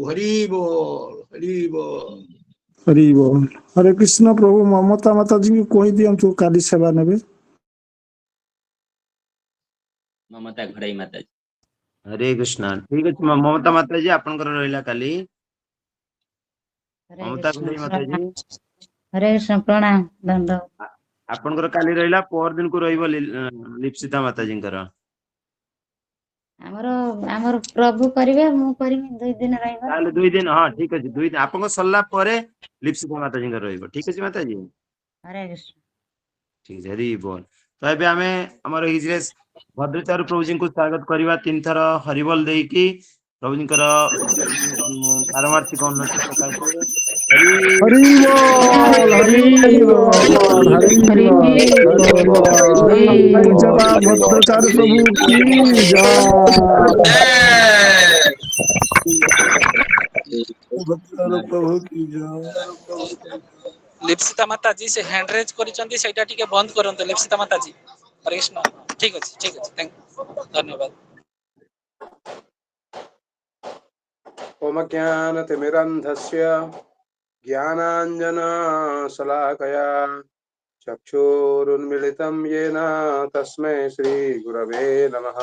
हरि बोल हरि बोल। हरि बोल। हरे कृष्ण प्रभु ममता माता जी को कहि दियंतु काली सेवा नेबे। ममता घड़ाई माता जी। हरे कृष्णा ठीक अछि ममता माता जी आपनकर रहिला काली ममता घड़ाई माता जी हरे कृष्ण प्रणाम दंड आपनकर काली रहिला पर दिन को रहिबो लिप्सिता माता जींकर हमरो हमर प्रभु करिवे मु करिमी 2 दिन रहबा ताले 2 दिन हां ठीक अछि 2 दिन आपन सल्ला परे लिप्सिता माता जींकर रहिबो ठीक अछि माता जी हरे कृष्ण ठीक हरि बोल तो एबे हमें हमर हिजरेस भद्रचारू प्रभु जी को स्वागत करबा 3 थर हरिबोल देई की प्रभु जींकर पारमार्थिक उन्नति सकाशे हरि हरि बोल हरि बोल हरि बोल जय जगन्नाथ भद्रचारी प्रभु की जय। प्रभु की जय। लिप्सिता माता जी से हैंड रेज करिसंती सेटा टिके बंद करंते लिप्सिता माता जी हरे कृष्ण ठीक अछि थैंक यू धन्यवाद। ओम ज्ञानतिमिरन्धस्य ज्ञानाञ्जनशलाकया चक्षुरुन्मिलितं येन तस्मै श्रीगुरवे नमः।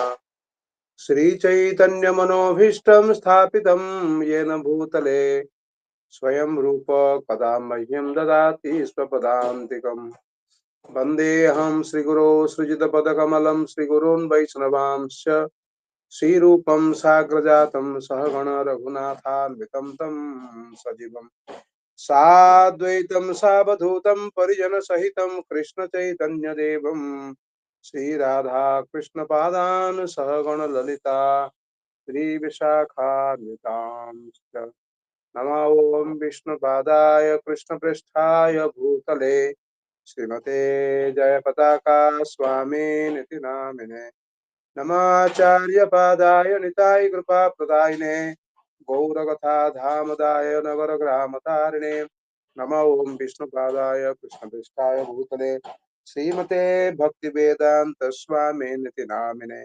श्रीचैतन्यमनोभीष्टं स्थापितं येन भूतले स्वयं रूप कदा मह्यं ददाति स्वपदान्तिकम्। वन्देऽहं श्रीगुरो सृजितपदकमलं श्रीगुरून् वैष्णवांश्च श्रीरूपं साग्रजातं सहगण रघुनाथान्वितं तं सजीवम् साद्वैतं सावधूतं परिजनसहितं कृष्णचैतन्यदेवं श्रीराधा कृष्णपादान् सहगण ललिता श्रीविशाखान्वितांश्च नमो ॐ विष्णुपादाय कृष्णपृष्ठाय भूतले श्रीमते जयपताका स्वामिनिति नामिने नमाचार्यपादाय निताय कृपाप्रदायिने गौरकथा धामदाय नगरग्रामतारिणे नमो ॐ विष्णुपादाय कृष्णपृष्ठाय भूतले श्रीमते भक्तिवेदान्त स्वामिनिति नामिने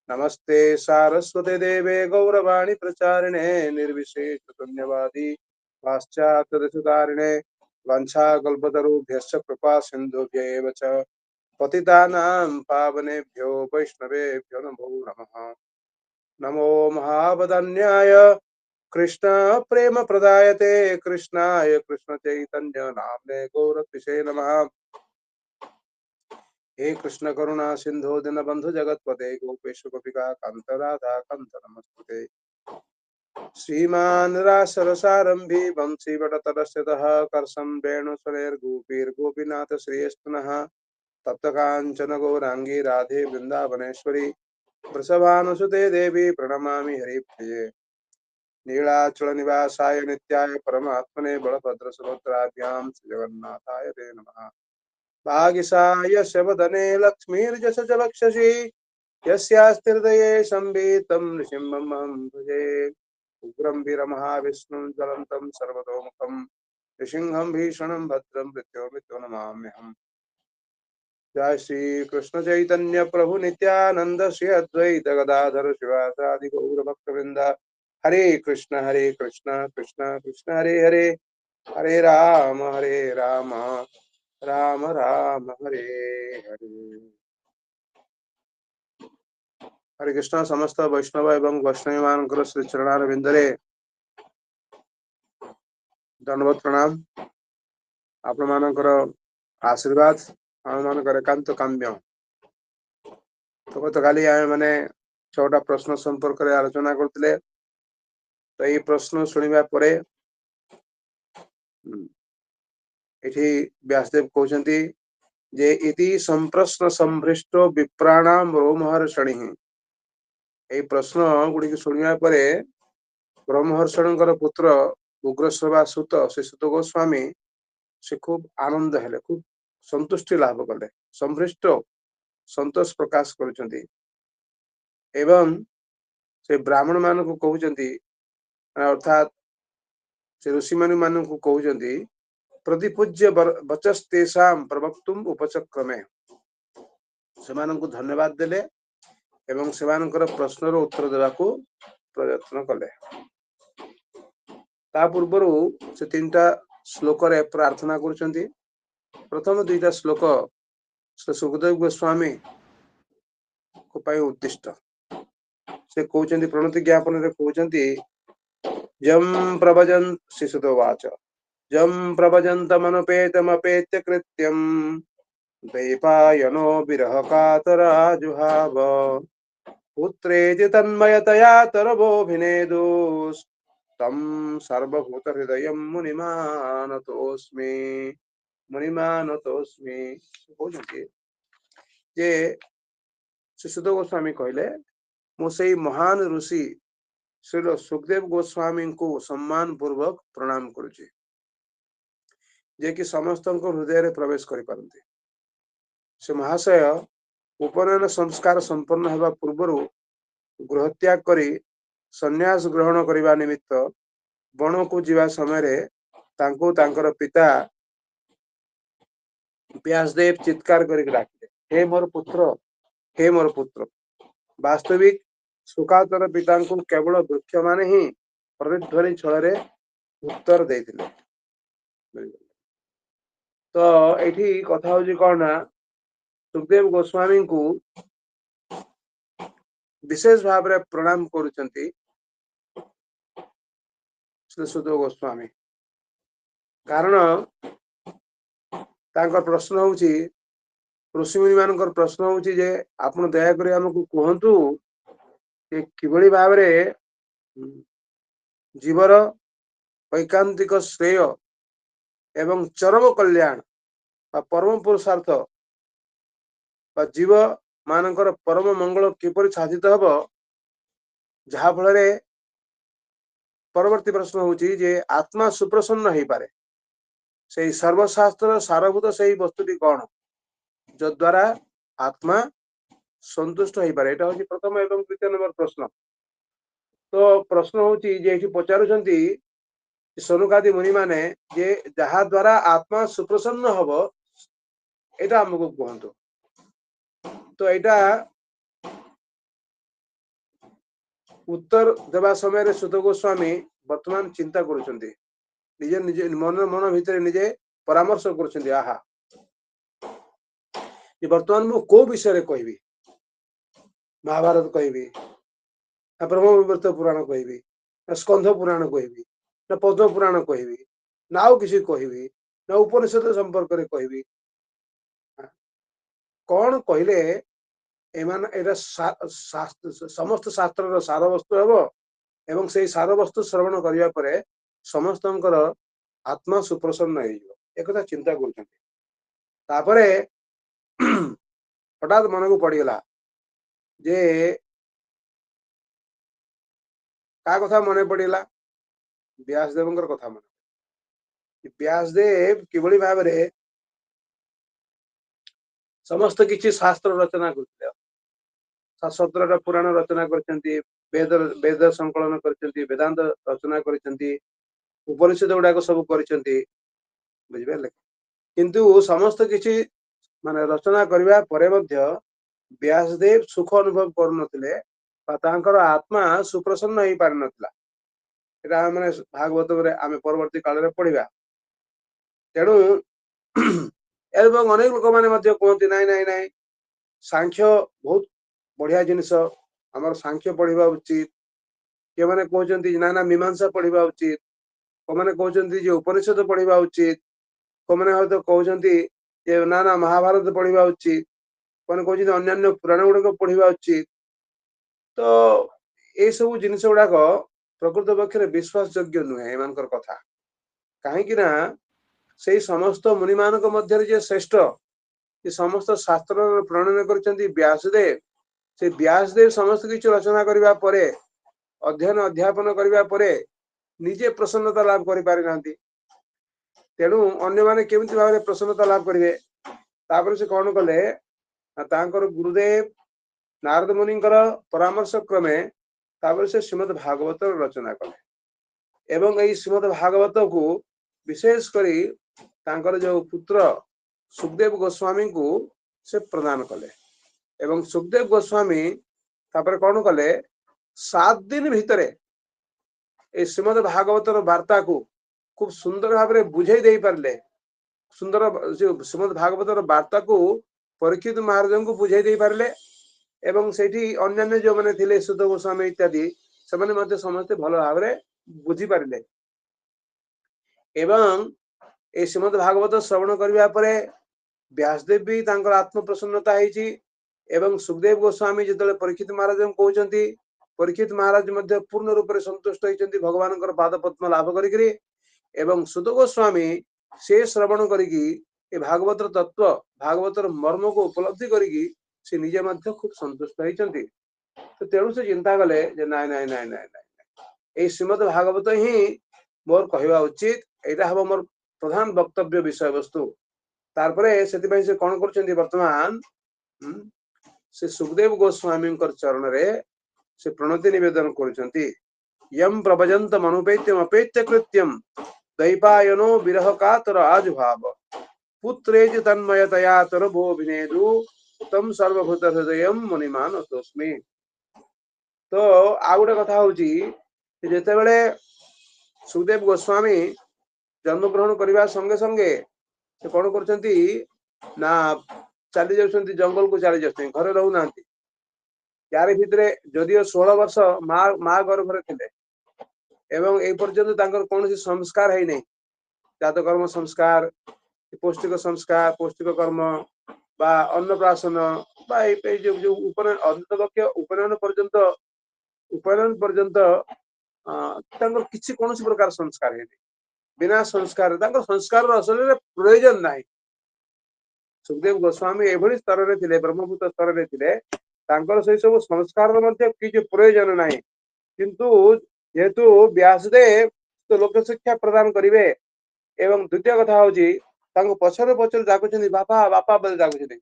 नमस्ते सारस्वते देवे गौरवाणी प्रचारिणे निर्विशेष शून्यवादी पाश्चात्यदेशतारिणे वंशाकल्पतरुभ्यश्च कृपा सिन्धुभ्य एव च पतितानां पावनेभ्यो वैष्णवेभ्यो नमो नमः। नमो महावदन्याय कृष्ण प्रेम प्रदायते कृष्णाय कृष्ण चैतन्य नाम्ने गौरतिसे नमः। हे कृष्ण करुणा सिंधु दीनबंधु जगतपते गोपेश गोपिका कांत राधा कांत नमस्ते। श्रीमान रासरसारंभी वंशी वटतरस्यतः कर्षं वेणुसुरेर्गोपीर्गोपीनाथ श्रेयस्तुनः तप्त कांचन गौरांगी राधे वृंदावनेश्वरी वृषभानुसुते देवी प्रणमामि हरिप्रिये। नीलाचल निवासाय नित्याय परमात्मने बलभद्र सुभद्राभ्यां श्रीजगन्नाथाय ते नमः। भागिसायस्य वदने लक्ष्मीर्यस्य च वक्षसि यस्यास्तिहृदये संवितं नृसिंहमहं भजे। उग्रं वीरमहाविष्णुं ज्वलन्तं सर्वतोमुखं नृसिंहं भीषणं भद्रं मृत्युर्मृत्यो नमाम्यहम्। जय श्री कृष्ण चैतन्य प्रभु नित्यानंद श्री अद्वैत गदाधर शिवासादि गौर भक्तवृंद हरे कृष्ण कृष्ण कृष्ण हरे हरे हरे राम राम राम हरे हरे। हरे कृष्ण समस्त वैष्णव एवं वैष्णवी मानकर श्री चरणारविंदरे दंडवत प्रणाम। आपण मानकर आशीर्वाद आम मानकर एकांत काम्य। तो गतकाली आमे माने 6टा प्रश्न संपर्क रे आलोचना करथिले। तो ये प्रश्न सुनिबा परे एठी व्यासदेव कहउछंती जे इति संप्रश्न संभृष्टो विप्राणाम रोमहर्षणि। ए प्रश्न गुडी सुनिबा परे ब्रह्महर्षणकर पुत्र उग्रश्रवा सुत श्री सुत गोस्वामी से खूब आनंद हेले खूब संतुष्टि लाभ कले संभृष्ट संतोष प्रकाश करुछंती एवं से ब्राह्मण मान को कहउछंती अर्थात से ऋषि मान को कहउछंती प्रतिपूज्य वचस्तेषां प्रवक्तुम उपचक्रमे सेमानंकु धन्यवाद देले एवं सेमानकर प्रश्नर उत्तर देबाकू प्रयत्न कले। ता पूर्व से 3टा श्लोक रे प्रार्थना करुचंती। प्रथम 2टा श्लोक श्री सुखदेव गोस्वामी को पाई उद्दिष्ट। से कहउचंती प्रणति ज्ञापन रे कहउचंती जम प्रभजन शिशुदवाच जम प्रभजन्तमनुपेतमपेत्य कृत्यम दैपायनो विरह कातराजुहाव पुत्रेति तन्मयतया तरवोऽभिनेदुस् तं सर्वभूतहृदयं मुनिमानतोऽस्मि कहउचंती जे शिशुदेव गोस्वामी कहले मु सेई महान ऋषि श्री सुखदेव गोस्वामी को सम्मान पूर्वक प्रणाम करुछि जे कि समस्त हृदय रे प्रवेश करि पारंती। से महाशय उपनयन संस्कार संपन्न हेबा पूर्व गृह त्याग करी संन्यास ग्रहण करने निमित्त वन को जीवा समय तांको तांकर पिता व्यासदेव चित्कार करके डाकिले हे मोर पुत्र। वास्तविक सुकातर पिता को केवल वृक्ष माने ही प्रतिध्वनि छल उत्तर देथिले। तो एठी कथा होजी कौन ना सुखदेव गोस्वामी को विशेष भाव रे प्रणाम करुचंती श्री सुखदेव गोस्वामी। कारण तांकर प्रश्न होची ऋषि मुनि मानकर प्रश्न होची जे आपण दया करी हमकु कहंतु कि किबळी भाव रे जीवर ऐकांतिक श्रेय एवं चरम कल्याण परम पुरुषार्थ जीव मानकर परम मंगल किपरि साधित हब जहा फल परवर्ती प्रश्न होची जे आत्मा सुप्रसन्न हो पारे से सर्वशास्त्र सारभूत से वस्तुटी कौन जद्वारा आत्मा संतुष्ट हो पारे। एटा होची प्रथम एवं द्वितीय नंबर प्रश्न। तो प्रश्न होची जे एठी पचारुचंती सनुकादि मुनि माने जे जहा द्वारा आत्मा सुप्रसन्न हब एटा हमकु कहंतु। तो एटा उत्तर देवा समय सुत गोस्वामी वर्तमान चिंता करुचंती निजे निजे मन भितर निजे परामर्श करुचंती आहा ये वर्तमान मु को विषय रे कहबी महाभारत कहबी ब्रह्म विवर्त पुराण कहबी स्कंध पुराण कहबी ना पद्म पुराण कहबी ना आउ किसी कहबी ना उपनिषद संपर्क रे कहबी कौन कहले एमान एटा समस्त शास्त्र सार वस्तु हेबो एवं से सार वस्तु श्रवण करिया परे समस्तंकर आत्मा सुप्रसन्न हो एक चिंता कर हठात मन को पड़गला जे का कथा मन पड़गला व्यासदेव कथा मन व्यासदेव किभली भाव रे समस्त किछि शास्त्र रचना करथिले 17टा पुराण रचना करछंती वेद संकलन करछंती वेदांत रचना करछंती उपनिषद गुडाक सब करछंती बुझिबे किंतु समस्त किछि माने रचना करबा परे मध्य व्यासदेव सुख अनुभव करनथिले तांकर आत्मा सुप्रसन्न होई पार नथिला। एटा माने भागवत रे आमे परवर्ती काल रे पढिबा तेणु एवं अनेक लोक माने मध्य कहते नाई सांख्य बहुत बढ़िया जिनिस आमर सांख्य पढ़ा उचित के माने कहते ना मीमांसा पढ़ा उचित को माने कहते उपनिषद पढ़ा उचित को माने हयतो कहते ना महाभारत पढ़ा उचित को कहते अन्य पुराण गुड़ाक पढ़ा उचित। तो ये सब जिनिस गुड़ाक प्रकृत पक्ष विश्वास योग्य नुहे एम कथा कहीं से समस्त मुनि मान मध्य जे श्रेष्ठ ये समस्त शास्त्र प्रणयन कर व्यासदेव से व्यासदेव समस्त किसी रचना करबा परे अध्ययन अध्यापन करबा परे निजे प्रसन्नता लाभ करि पारि नांती तेणु अन्य माने केमिति भाव रे प्रसन्नता लाभ करिवे तापर से कोन कले तांकर गुरुदेव नारद मुनिंकर परामर्श क्रमे तापर से श्रीमद् भागवत रचना कले एवं एई श्रीमद् भागवत को विशेष करी तांकर जो पुत्र सुखदेव गोस्वामी को से प्रदान कले एवं सुखदेव गोस्वामी तापर कौन कले 7 दिन भितरे ए श्रीमद् भागवतर वार्ता को खूब सुंदर भाव में बुझे दे पारे सुंदर श्रीमद् भागवतर वार्ता को परीक्षित महाराज को बुझे दे पारे एवं सेठी अन्य जो मैंने थे सुध गोस्वामी इत्यादि से समस्ते भल भाव में बुझी पारे एवं ए श्रीमद् भागवत श्रवण करने पर व्यासदेव भी आत्म प्रसन्नता एवं सुखदेव गोस्वामी जो परीक्षित महाराज कहते परीक्षित महाराज पूर्ण रूप से संतुष्ट होती भगवान पाद पद्म लाभ करी एवं सुध गोस्वामी से श्रवण करी भागवतर तत्व भागवतर मर्म को उपलब्धि करी से निजे खूब संतुष्ट होती तो तेणु से चिंता कले नाई नाई नाई नाई नाई श्रीमद् भागवत ही मोर कहवा उचित यहाँ हम मोर प्रधान वक्तव्य विषय वस्तु तारपरे से कौन कर वर्तमान से सुखदेव गोस्वामी चरण रे से प्रणति निवेदन कर यम प्रभजंत मनुपेत्यम अपेत्य कृत्यम दैपायनो विरह कातर आजुभाव पुत्रेज तन्मयतया तरभो विनेदु तम सर्वभूत हृदय मुनिमान तस्मी। तो आ गोटे कथा हूँ जिते बड़े सुखदेव गोस्वामी जन्मग्रहण करने संगे संगे से कौन कर चली जाऊँ जंगल को चली जाऊँ घर रहूना यार भितर जदियो 16 वर्ष माँ गर्भ थे एवं ए पर्यंत कौन संस्कार है नहीं जातकर्म संस्कार पौष्टिक संस्कार पौष्टिक कर्म बा अन्नप्राशन बा जो उपनयन पर्यंत किसी कौन प्रकार संस्कार है बिना संस्कार संस्कार असल प्रयोजन ना सुखदेव गोस्वामी एभली स्तर में थे ब्रह्मभूत स्तर में थे से सब संस्कार किसी प्रयोजन ना किंतु जेहेतु व्यासदेव तो लोक शिक्षा प्रदान करेंगे एवं द्वितीय कथा हूँ पछरे पछरे डाकुं बापा बापा बोले डाकुं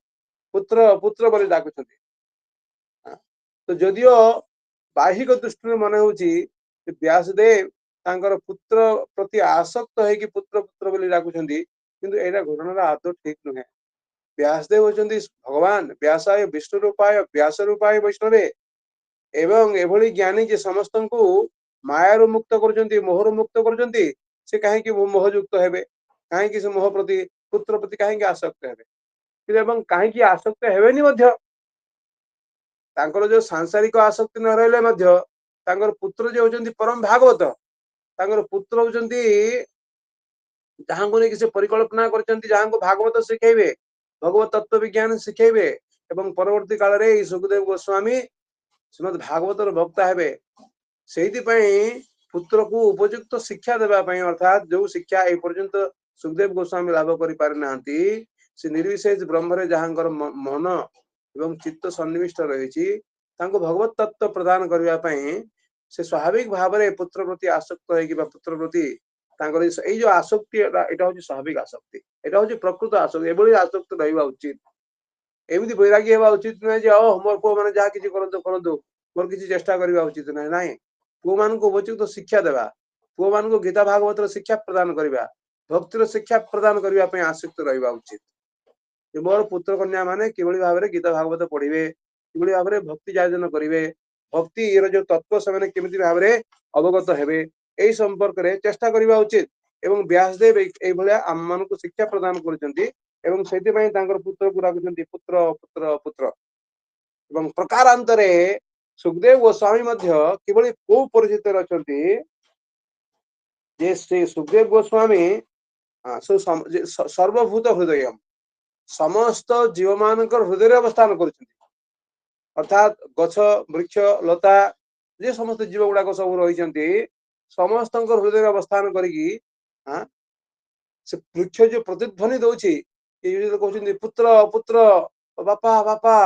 पुत्र पुत्र बोले डाकुं तो जदियो बाहिक दृष्टि मन हूँ व्यासदेव पुत्र प्रति आसक्त होगी पुत्र पुत्र बोली डाकुं किंतु यहाँ घटना आदौ ठीक नुहे व्यासदेव होती भगवान व्यासाय विष्णु रूपाय व्यास रूपाय वैष्णवे एवं एभली ज्ञानी जे समस्त को मायारू मुक्त कर मोहर मुक्त कर कहीं मोहयुक्त हेबे कहीं से मोह प्रति पुत्र प्रति कहीं आसक्त हेबे कहीं आसक्त हेबेनी जो सांसारिक आसक्ति न रही पुत्र जो होती परम भागवत पुत्र होती जहाँ को नहीं परिकल्पना कर भागवत शिखेबे भगवत तत्व विज्ञान शिखेबे एवं परवर्ती काल में सुखदेव गोस्वामी श्रीमद् भागवतर भक्ता हेबे से पुत्र को उपयुक्त शिक्षा देवाई अर्थात जो शिक्षा ए पर्यंत सुखदेव गोस्वामी लाभ कर पारि नांती से निर्विशेष ब्रह्म जहाँ मन एवं चित्त सन्निविष्ट रही भगवत तत्व प्रदान करने से स्वाभाविक भाव में पुत्र प्रति आसक्त हो पुत्र प्रति जो आसक्ति यहाँ हूँ स्वाभाविक आसक्ति यहाँ हूँ प्रकृत आसक्ति एभली आसक्त रहा उचित एमती वैराग्य होगा उचित नुहे मोर पुओ मैंने जहाँ किसी करूँ मोर किसी चेष्टा करवा उचित नुहे ना पुओ मान उपयुक्त शिक्षा देवा पुओ मान गीता भागवत शिक्षा प्रदान करवा भक्तिर शिक्षा प्रदान करने आसक्त रहा उचित मोर पुत्र कन्या मैंने किभली भाव में गीता भागवत पढ़े कि भाव में भक्ति जायजन करेंगे भक्ति जो तत्व से केमी भाव में अवगत हेबे यही संपर्क में चेष्टा करवा उचित एवं व्यासदेव ये आम मान शिक्षा प्रदान कर पुत्र को डाकुं पुत्र पुत्र पुत्र एवं प्रकारांतरे सुखदेव गोस्वामी किभली को परिस्थित अच्छा श्री सुखदेव गोस्वामी सर्वभूत हृदय समस्त जीव मान हृदय अवस्थान कर अर्थात गछ वृक्ष लता जे समस्त जीव गुड़ाक सब रही समस्त हृदय अवस्थान करी वृक्ष जो प्रतिध्वनि दौची कहते पुत्र पुत्र बापा बापा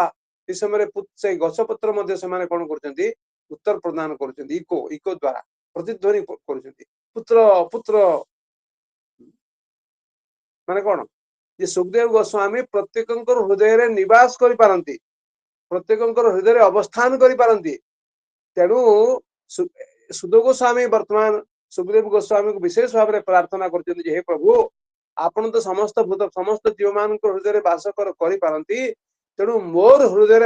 इस समय से गछपत्र कौन कर उत्तर प्रदान कर इको इको द्वारा प्रतिध्वनि कर पुत्र पुत्र माने कौन जे सुखदेव गोस्वामी प्रत्येक हृदय निवास कर पारंती प्रत्येक हृदय अवस्थान कर पारंती तेणु सुध गोस्वामी वर्तमान सुखदेव गोस्वामी को विशेष भाव में प्रार्थना कर हे प्रभु आपण तो समस्त भूत समस्त जीव मान हृदय बास कर पारंती तेणु मोर हृदय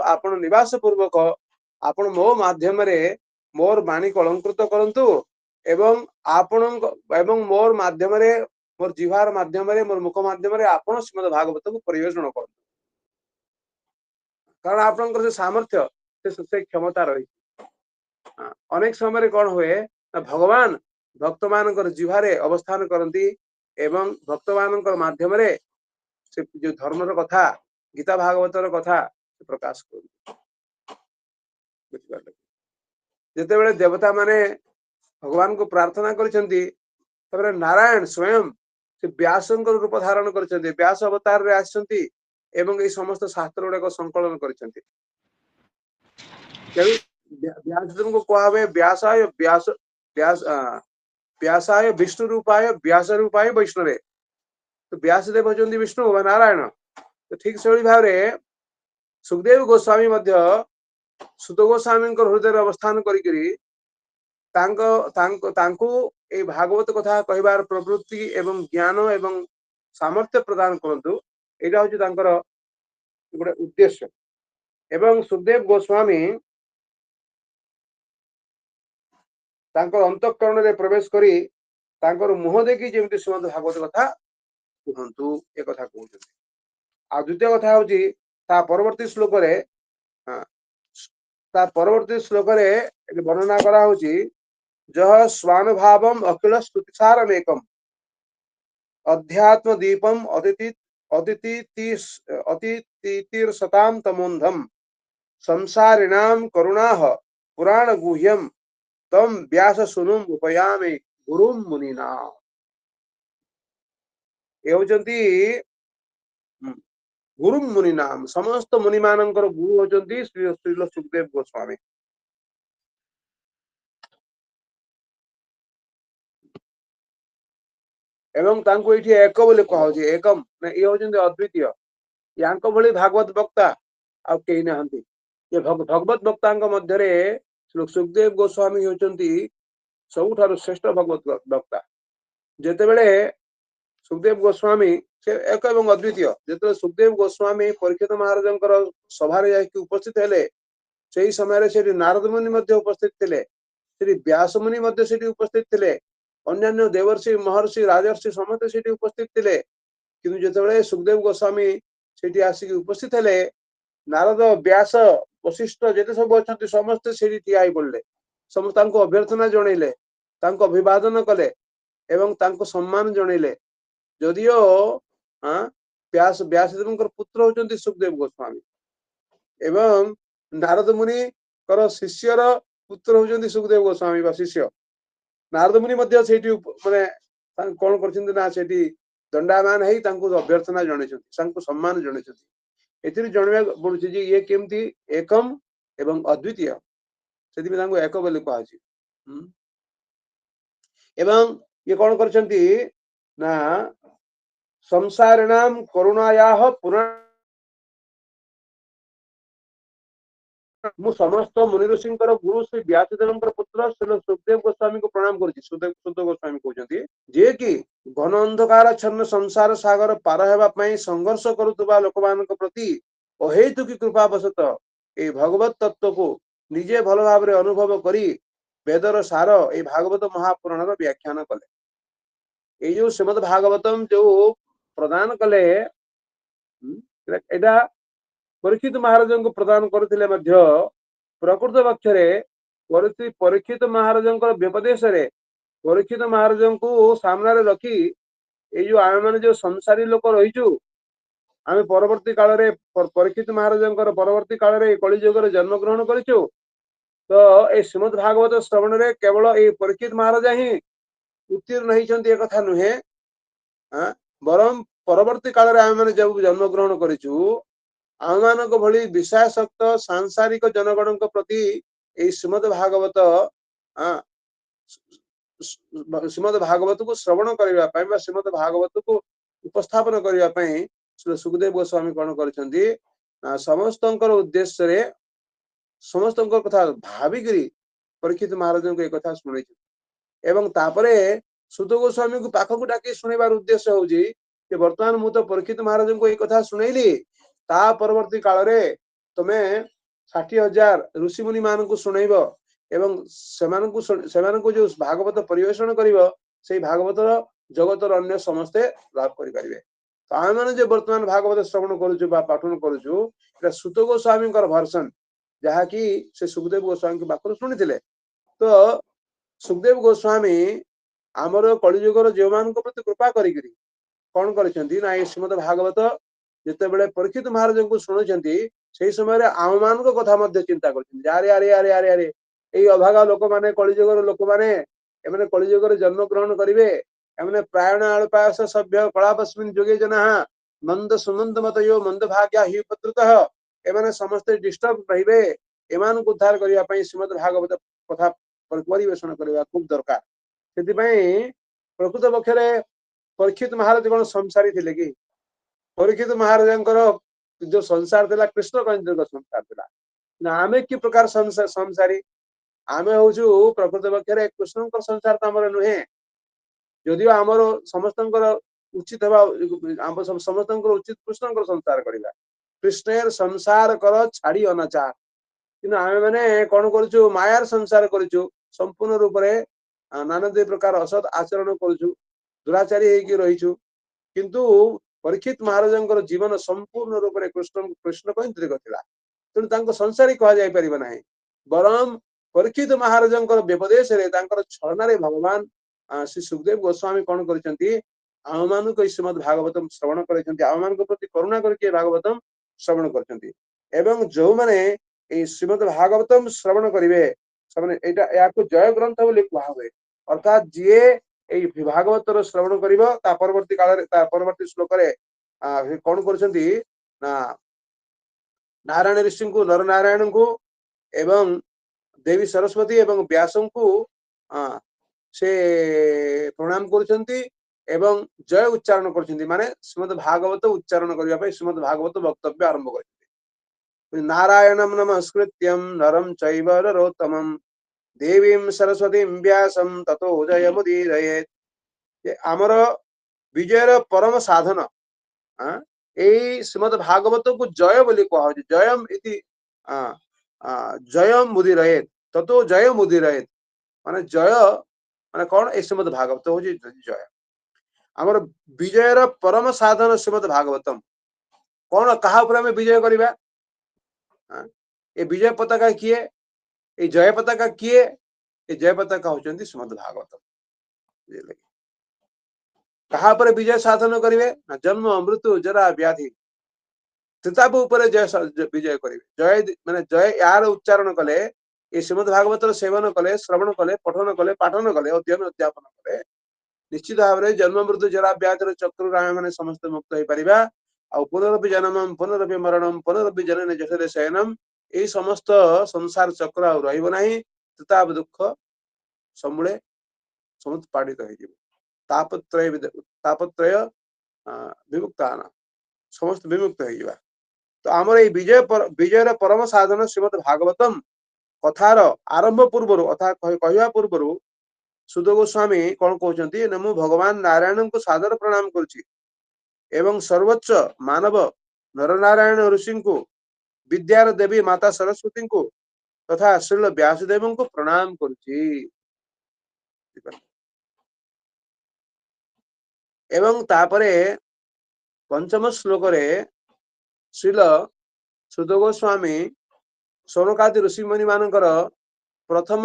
आपण निवास पूर्वक आपण मो माध्यम मोर वाणी को अलंकृत करंतु एवं आपण एवं मोर माध्यम मोर जिहार माध्यम मोर मुख माध्यम आपण श्रीमद भागवत को परिवेषण कर कारण आपन सामर्थ्य से क्षमता रही अनेक समय कौन हुए ना भगवान भक्त मान जिहारे अवस्थान करती एवं भक्त मान माध्यम से जो धर्म कथा गीता भागवतर कथा प्रकाश कर जिते देवता माने भगवान को प्रार्थना कर नारायण स्वयं से व्यास रूप धारण कर व्यास अवतार रे आसंती एवं ये समस्त शास्त्र गुड़ाक संकलन कर व्यास को कहा व्यासाय व्यास व्यास व्यासाय विष्णु रूपाय व्यास रूपाय वैष्णवे तो व्यासदेव होती विष्णु व नारायण तो ठीक से भाव सुखदेव गोस्वामी सुत गोस्वामी हृदय अवस्थान करी भागवत कथा कहबार प्रवृत्ति एवं ज्ञान एवं सामर्थ्य प्रदान करंतु एटा होची तांकर गोटे उद्देश्य एवं सुखदेव गोस्वामी तांकर अंतःकरण रे प्रवेश करी तांकर मुह देखी जेमति श्रीमद् भागवत कथा कहंतु ए कथा कहउछथि आ द्वितीय कथा होची ता परवर्ती श्लोक रे ता परवर्ती श्लोक रे वर्णना करा होची जह स्वानुभावम अखिल स्तुतिसारमेकम अध्यात्म दीपम अतिथितीर सताम तमोन्धम संसारिणाम करुणाह पुराण गुह्यम तम व्यास सुनुम उपयामे गुरुम मुनिना एवजंती गुरुम मुनिनाम समस्त मुनि मानकर गुरु होजंती श्री सुखदेव गोस्वामी एवं तांको इठी एक बोले कहउछि एकम ना ये होजंती अद्वितीय यांको भली भागवत वक्ता आ केही नाहंती ये भगवत वक्तांक मध्य रे सुखदेव गोस्वामी होचंती सबुठारु श्रेष्ठ भगवत वक्ता जेतेबेले सुखदेव गोस्वामी से एक एवं अद्वितीय जेते सुखदेव गोस्वामी परीक्षित महाराजंकर सभा रे जाके उपस्थित हेले सेही समय रे सेठी नारद मुनि मध्ये उपस्थित थिले सेठी व्यास मुनि मध्ये सेठी उपस्थित थिले अन्यान्य देवर्षि महर्षि राजर्षि समस्त सेठी उपस्थित थिले किंतु जेतेबेले सुखदेव गोस्वामी सेठी आसी उपस्थित हेले नारद व्यास वशिष्ठ जेते सब अछंती समस्त सेठी ठिया ही पड़ले समस्त अभ्यर्थना जणैले तांको अभिवादन कले एवं तांको सम्मान जणैले जदियो व्यासदेव पुत्र होचंती सुखदेव गोस्वामी एवं नारद मुनि कर शिष्यर पुत्र होचंती सुखदेव गोस्वामी बा शिष्य नारद मुनि मध्ये सेठी माने कोन करछिंती ना सेठी दंडामान हेई तांको अभ्यर्थना जणैछंती तांको सम्मान जणैछंती एथिरि जणवे पडुछि जे ये केमती एकम एवं अद्वितीय सेति तांको एक बोली कहछि एवं ये कोन करछंती ना संसारिणाम करुणायाः पुराण मु समस्त मुनि ऋषिंकर गुरु श्री व्यासदेवंकर पुत्र श्री सुखदेव गोस्वामी को प्रणाम करछि सुखदेव गोस्वामी कहउछंती जे कि घन अंधकार छन्न संसार सागर पार हेबा पई संघर्ष करूतबा लोकमानक प्रति अहेतुकी कृपा बसत ए भगवत तत्व को निजे भल भाव रे अनुभव करी वेदर सार ए भागवत महापुराणर व्याख्यान कले ए जो श्रीमद् भागवतम जो प्रदान कले एटा परीक्षित महाराज को प्रदान करथिले मध्य प्रकृत पक्षरे परीक्षित महाराज व्यपदेश परीक्षित महाराज को सामने रखी ये जो आम मैंने जो संसारी लोक रहीचु आम परवर्ती काल रे परीक्षित महाराज परवर्ती काल रे कलिजुग जन्म ग्रहण करिचु तो ए श्रीमद् भागवत श्रवण रे केवल ए परीक्षित महाराज ही उत्तीर्ण होइचंती एक कथा नुहे बरम परवर्ती काल रे आम मैंने जब जन्म ग्रहण करिचु आम मानक भली विषयासक्त सांसारिक जनगण प्रति श्रीमद् भागवत श्रीमद् भागवत को श्रवण करने श्रीमद् भागवत को उपस्थापन करने श्री सुखदेव गोस्वामी कौन कर समस्त उद्देश्य रे समस्त कथा भाविकी परीक्षित महाराज को एक कथा शुणी एवं तापरे सुत गोस्वामी को पाखक डाकी शुणवार उद्देश्य हूँ कि वर्तमान मु तो परीक्षित महाराज को एक कथा शुणैली ता परवर्ती काल रे तमे 60,000 ऋषि मुनि मान को शुणैब ଏବଂ ସେମାନଙ୍କୁ ଯୋଉ ଭାଗବତ ପରିବେଷଣ କରିବ ସେଇ ଭାଗବତର ଜଗତର ଅନ୍ୟ ସମସ୍ତେ ଲାଭ କରିପାରିବେ। ତ ଆମେମାନେ ଯେ ବର୍ତ୍ତମାନ ଭାଗବତ ଶ୍ରବଣ କରୁଛୁ ବା ପାଠନ କରୁଛୁ ଏଟା ସୁତ ଗୋସ୍ୱାମୀଙ୍କର ଭର୍ସନ, ଯାହାକି ସେ ସୁଖଦେବ ଗୋସ୍ୱାମୀଙ୍କ ପାଖରୁ ଶୁଣିଥିଲେ। ତ ସୁଖଦେବ ଗୋସ୍ୱାମୀ ଆମର କଳିଯୁଗର ଯେଉଁମାନଙ୍କ ପ୍ରତି କୃପା କରିକିରି କଣ କରିଛନ୍ତି ନା ଏ ଶ୍ରୀମଦ ଭାଗବତ ଯେତେବେଳେ ପରୀକ୍ଷିତ ମହାରାଜଙ୍କୁ ଶୁଣୁଛନ୍ତି ସେଇ ସମୟରେ ଆମମାନଙ୍କ କଥା ମଧ୍ୟ ଚିନ୍ତା କରୁଛନ୍ତି। ଆରେ ଆରେ ଆରେ ଆରେ ଆରେ ଏଇ ଅଭାଗା ଲୋକମାନେ କଳିଯୁଗର ଲୋକମାନେ ଏମାନେ କଳିଯୁଗରେ ଜନ୍ମ ଗ୍ରହଣ କରିବେ। ଏମାନେ ପ୍ରାୟଣ ଆଳପାୟସ ସଭ୍ୟ କଳାପସ୍ମିନ୍ ଯୁଗେ ଜନାଃ ମନ୍ଦ ସୁମନ୍ଦ ମତ ମନ୍ଦ ଭାଗ୍ୟା ହି ପତ୍ରୁତଃ। ଏମାନେ ସମସ୍ତେ ଡିଷ୍ଟର୍ବ ରହିବେ। ଏମାନଙ୍କୁ ଉଦ୍ଧାର କରିବା ପାଇଁ ଶ୍ରୀମଦ ଭାଗବତ କଥା ପରିବେଷଣ କରିବା ଖୁବ ଦରକାର। ସେଥିପାଇଁ ପ୍ରକୃତ ପକ୍ଷରେ ପରୀକ୍ଷିତ ମହାରାଜ କଣ ସଂସାରୀ ଥିଲେ କି? ପରୀକ୍ଷିତ ମହାରାଜଙ୍କର ଯୋଉ ସଂସାର ଥିଲା କୃଷ୍ଣ କୈନ୍ଦ୍ରଙ୍କ ସଂସାର ଥିଲା। ନା ଆମେ କି ପ୍ରକାର ସଂସାରୀ? ଆମେ ହଉଛୁ ପ୍ରକୃତ ପକ୍ଷରେ କୃଷ୍ଣଙ୍କ ସଂସାର ତ ଆମର ନୁହେଁ। ଯଦିଓ ଆମର ସମସ୍ତଙ୍କର ଉଚିତ ହେବା ସମସ୍ତଙ୍କର ଉଚିତ କୃଷ୍ଣଙ୍କର ସଂସାର କରିବା। କୃଷ୍ଣର ସଂସାର କର ଛାଡି ଅନାଚାର। କିନ୍ତୁ ଆମେ ମାନେ କଣ କରୁଛୁ ମାୟାର ସଂସାର କରୁଛୁ। ସମ୍ପୂର୍ଣ୍ଣ ରୂପରେ ନାନା ଦୁଇ ପ୍ରକାର ଅସତ୍ ଆଚରଣ କରୁଛୁ, ଦୁରାଚାରୀ ହେଇକି ରହିଛୁ। କିନ୍ତୁ ପରୀକ୍ଷିତ ମହାରାଜଙ୍କର ଜୀବନ ସମ୍ପୂର୍ଣ୍ଣ ରୂପରେ କୃଷ୍ଣ କୈନ୍ଦ୍ରିକ ଥିଲା। ତେଣୁ ତାଙ୍କ ସଂସାରୀ କୁହାଯାଇ ପାରିବ ନାହିଁ। ବରଂ ପରୀକ୍ଷିତ ମହାରାଜଙ୍କର ବ୍ୟବଦେଶରେ ତାଙ୍କର ଛଳନାରେ ଭଗବାନ ଶ୍ରୀ ସୁଖଦେବ ଗୋସ୍ୱାମୀ କଣ କରିଛନ୍ତି ଆମମାନଙ୍କୁ ଏଇ ଶ୍ରୀମଦ ଭାଗବତମ ଶ୍ରବଣ କରିଛନ୍ତି। ଆମମାନଙ୍କ ପ୍ରତି କରୁଣା କରିକି ଭାଗବତମ ଶ୍ରବଣ କରିଛନ୍ତି। ଏବଂ ଯୋଉମାନେ ଏଇ ଶ୍ରୀମଦ ଭାଗବତମ ଶ୍ରବଣ କରିବେ ସେମାନେ ଏହାକୁ ଜୟ ଗ୍ରନ୍ଥ ବୋଲି କୁହା ହୁଏ। ଅର୍ଥାତ ଯିଏ ଏଇ ଭାଗବତର ଶ୍ରବଣ କରିବ ତା ପରବର୍ତ୍ତୀ କାଳରେ ତା ପରବର୍ତ୍ତୀ ଶ୍ଲୋକରେ କଣ କରୁଛନ୍ତି ନା ନାରାୟଣ ଋଷିଙ୍କୁ ନର ନାରାୟଣଙ୍କୁ ଏବଂ ଦେବୀ ସରସ୍ୱତୀ ଏବଂ ବ୍ୟାସଙ୍କୁ ସେ ପ୍ରଣାମ କରୁଛନ୍ତି ଏବଂ ଜୟ ଉଚ୍ଚାରଣ କରୁଛନ୍ତି। ମାନେ ଶ୍ରୀମଦ ଭାଗବତ ଉଚ୍ଚାରଣ କରିବା ପାଇଁ ଶ୍ରୀମଦ ଭାଗବତ ବକ୍ତବ୍ୟ ଆରମ୍ଭ କରିଛନ୍ତି। ନାରାୟଣଂ ନମସ୍କୃତ୍ୟଂ ନରଂ ଚୈବ ନରୋତ୍ତମଂ ଦେବୀଂ ସରସ୍ୱତୀଂ ବ୍ୟାସଂ ତतो ଜୟମୁଦୀରୟେତ୍। ଆମର ବିଜୟର ପରମ ସାଧନ ଏଇ ଶ୍ରୀମଦ ଭାଗବତକୁ ଜୟ ବୋଲି କୁହାଯାଉଛି। ଜୟମ୍ ଇତି ଜୟମ୍ ମୁଦିରୟେତ୍ ତतो ଜୟ ମୁଦିରୟେତ୍। ମାନେ ଜୟ ମାନେ କଣ? ଏ ଶ୍ରୀମଦ ଭାଗବତ ହଉଛି ଜୟ। ଆମର ବିଜୟର ପରମ ସାଧନ ଶ୍ରୀମଦ ଭାଗବତମ। କଣ କାହା ଉପରେ ଆମେ ବିଜୟ କରିବା? ଏ ବିଜୟ ପତାକା କିଏ? ଏଇ ଜୟ ପତାକା କିଏ? ଏ ଜୟ ପତାକା ହଉଛନ୍ତି ଶ୍ରୀମଦ ଭାଗବତ। ବୁଝିଲେ? କାହା ଉପରେ ବିଜୟ ସାଧନ କରିବେ? ନା ଜନ୍ମ ମୃତ୍ୟୁ ଜରା ବ୍ୟାଧି ତ୍ରିତାପ ଉପରେ ବିଜୟ କରିବେ। ଜୟ ମାନେ ଜୟ ୟାର ଉଚ୍ଚାରଣ କଲେ, ଏ ଶ୍ରୀମଦ ଭାଗବତର ସେବନ କଲେ, ଶ୍ରବଣ କଲେ, ପଠନ କଲେ, ପାଠନ କଲେ, ଅଧ୍ୟୟନ ଅଧ୍ୟାପନ କଲେ ନିଶ୍ଚିତ ଭାବରେ ଜନ୍ମ ମୃତ୍ୟୁ ଜରା ବ୍ୟାଧିର ଚକ୍ରରୁ ଆମେ ମାନେ ସମସ୍ତେ ମୁକ୍ତ ହେଇପାରିବା। ଆଉ ପୁନରପି ଜନନମ୍ ପୁନରପି ମରଣମ୍ ପୁନରପି ଜନନୀ ଯଠରେ ଶୟନମ୍। ଏଇ ସମସ୍ତ ସଂସାର ଚକ୍ର ଆଉ ରହିବ ନାହିଁ। ତ୍ରିତାପ ଦୁଃଖ ସମୂଳେ ସମସ୍ତ ପାଡ଼ିତ ହେଇଯିବ। ତାପତ୍ରୟ ବିମୁକ୍ତାନ ସମସ୍ତ ବିମୁକ୍ତ ହେଇଯିବା। ତ ଆମର ଏଇ ବିଜୟର ପରମ ସାଧନ ଶ୍ରୀମଦ ଭାଗବତମ କଥାର ଆରମ୍ଭ ପୂର୍ବରୁ କହିବା ପୂର୍ବରୁ ସୁଧ ଗୋସ୍ୱାମୀ କଣ କହୁଛନ୍ତି ନା ମୁଁ ଭଗବାନ ନାରାୟଣଙ୍କୁ ସାଦର ପ୍ରଣାମ କରୁଛି ଏବଂ ସର୍ବୋଚ୍ଚ ମାନବ ନରନାରାୟଣ ଋଷିଙ୍କୁ, ବିଦ୍ୟାର ଦେବୀ ମାତା ସରସ୍ୱତୀଙ୍କୁ ତଥା ଶ୍ରୀଲ ବ୍ୟାସଦେବଙ୍କୁ ପ୍ରଣାମ କରୁଛି। ଏବଂ ତାପରେ ପଞ୍ଚମ ଶ୍ଲୋକରେ ଶ୍ରୀଲ ସୁଧ ଗୋସ୍ୱାମୀ ସୌନକାଦି ଋଷିମୁନି ମାନଙ୍କର ପ୍ରଥମ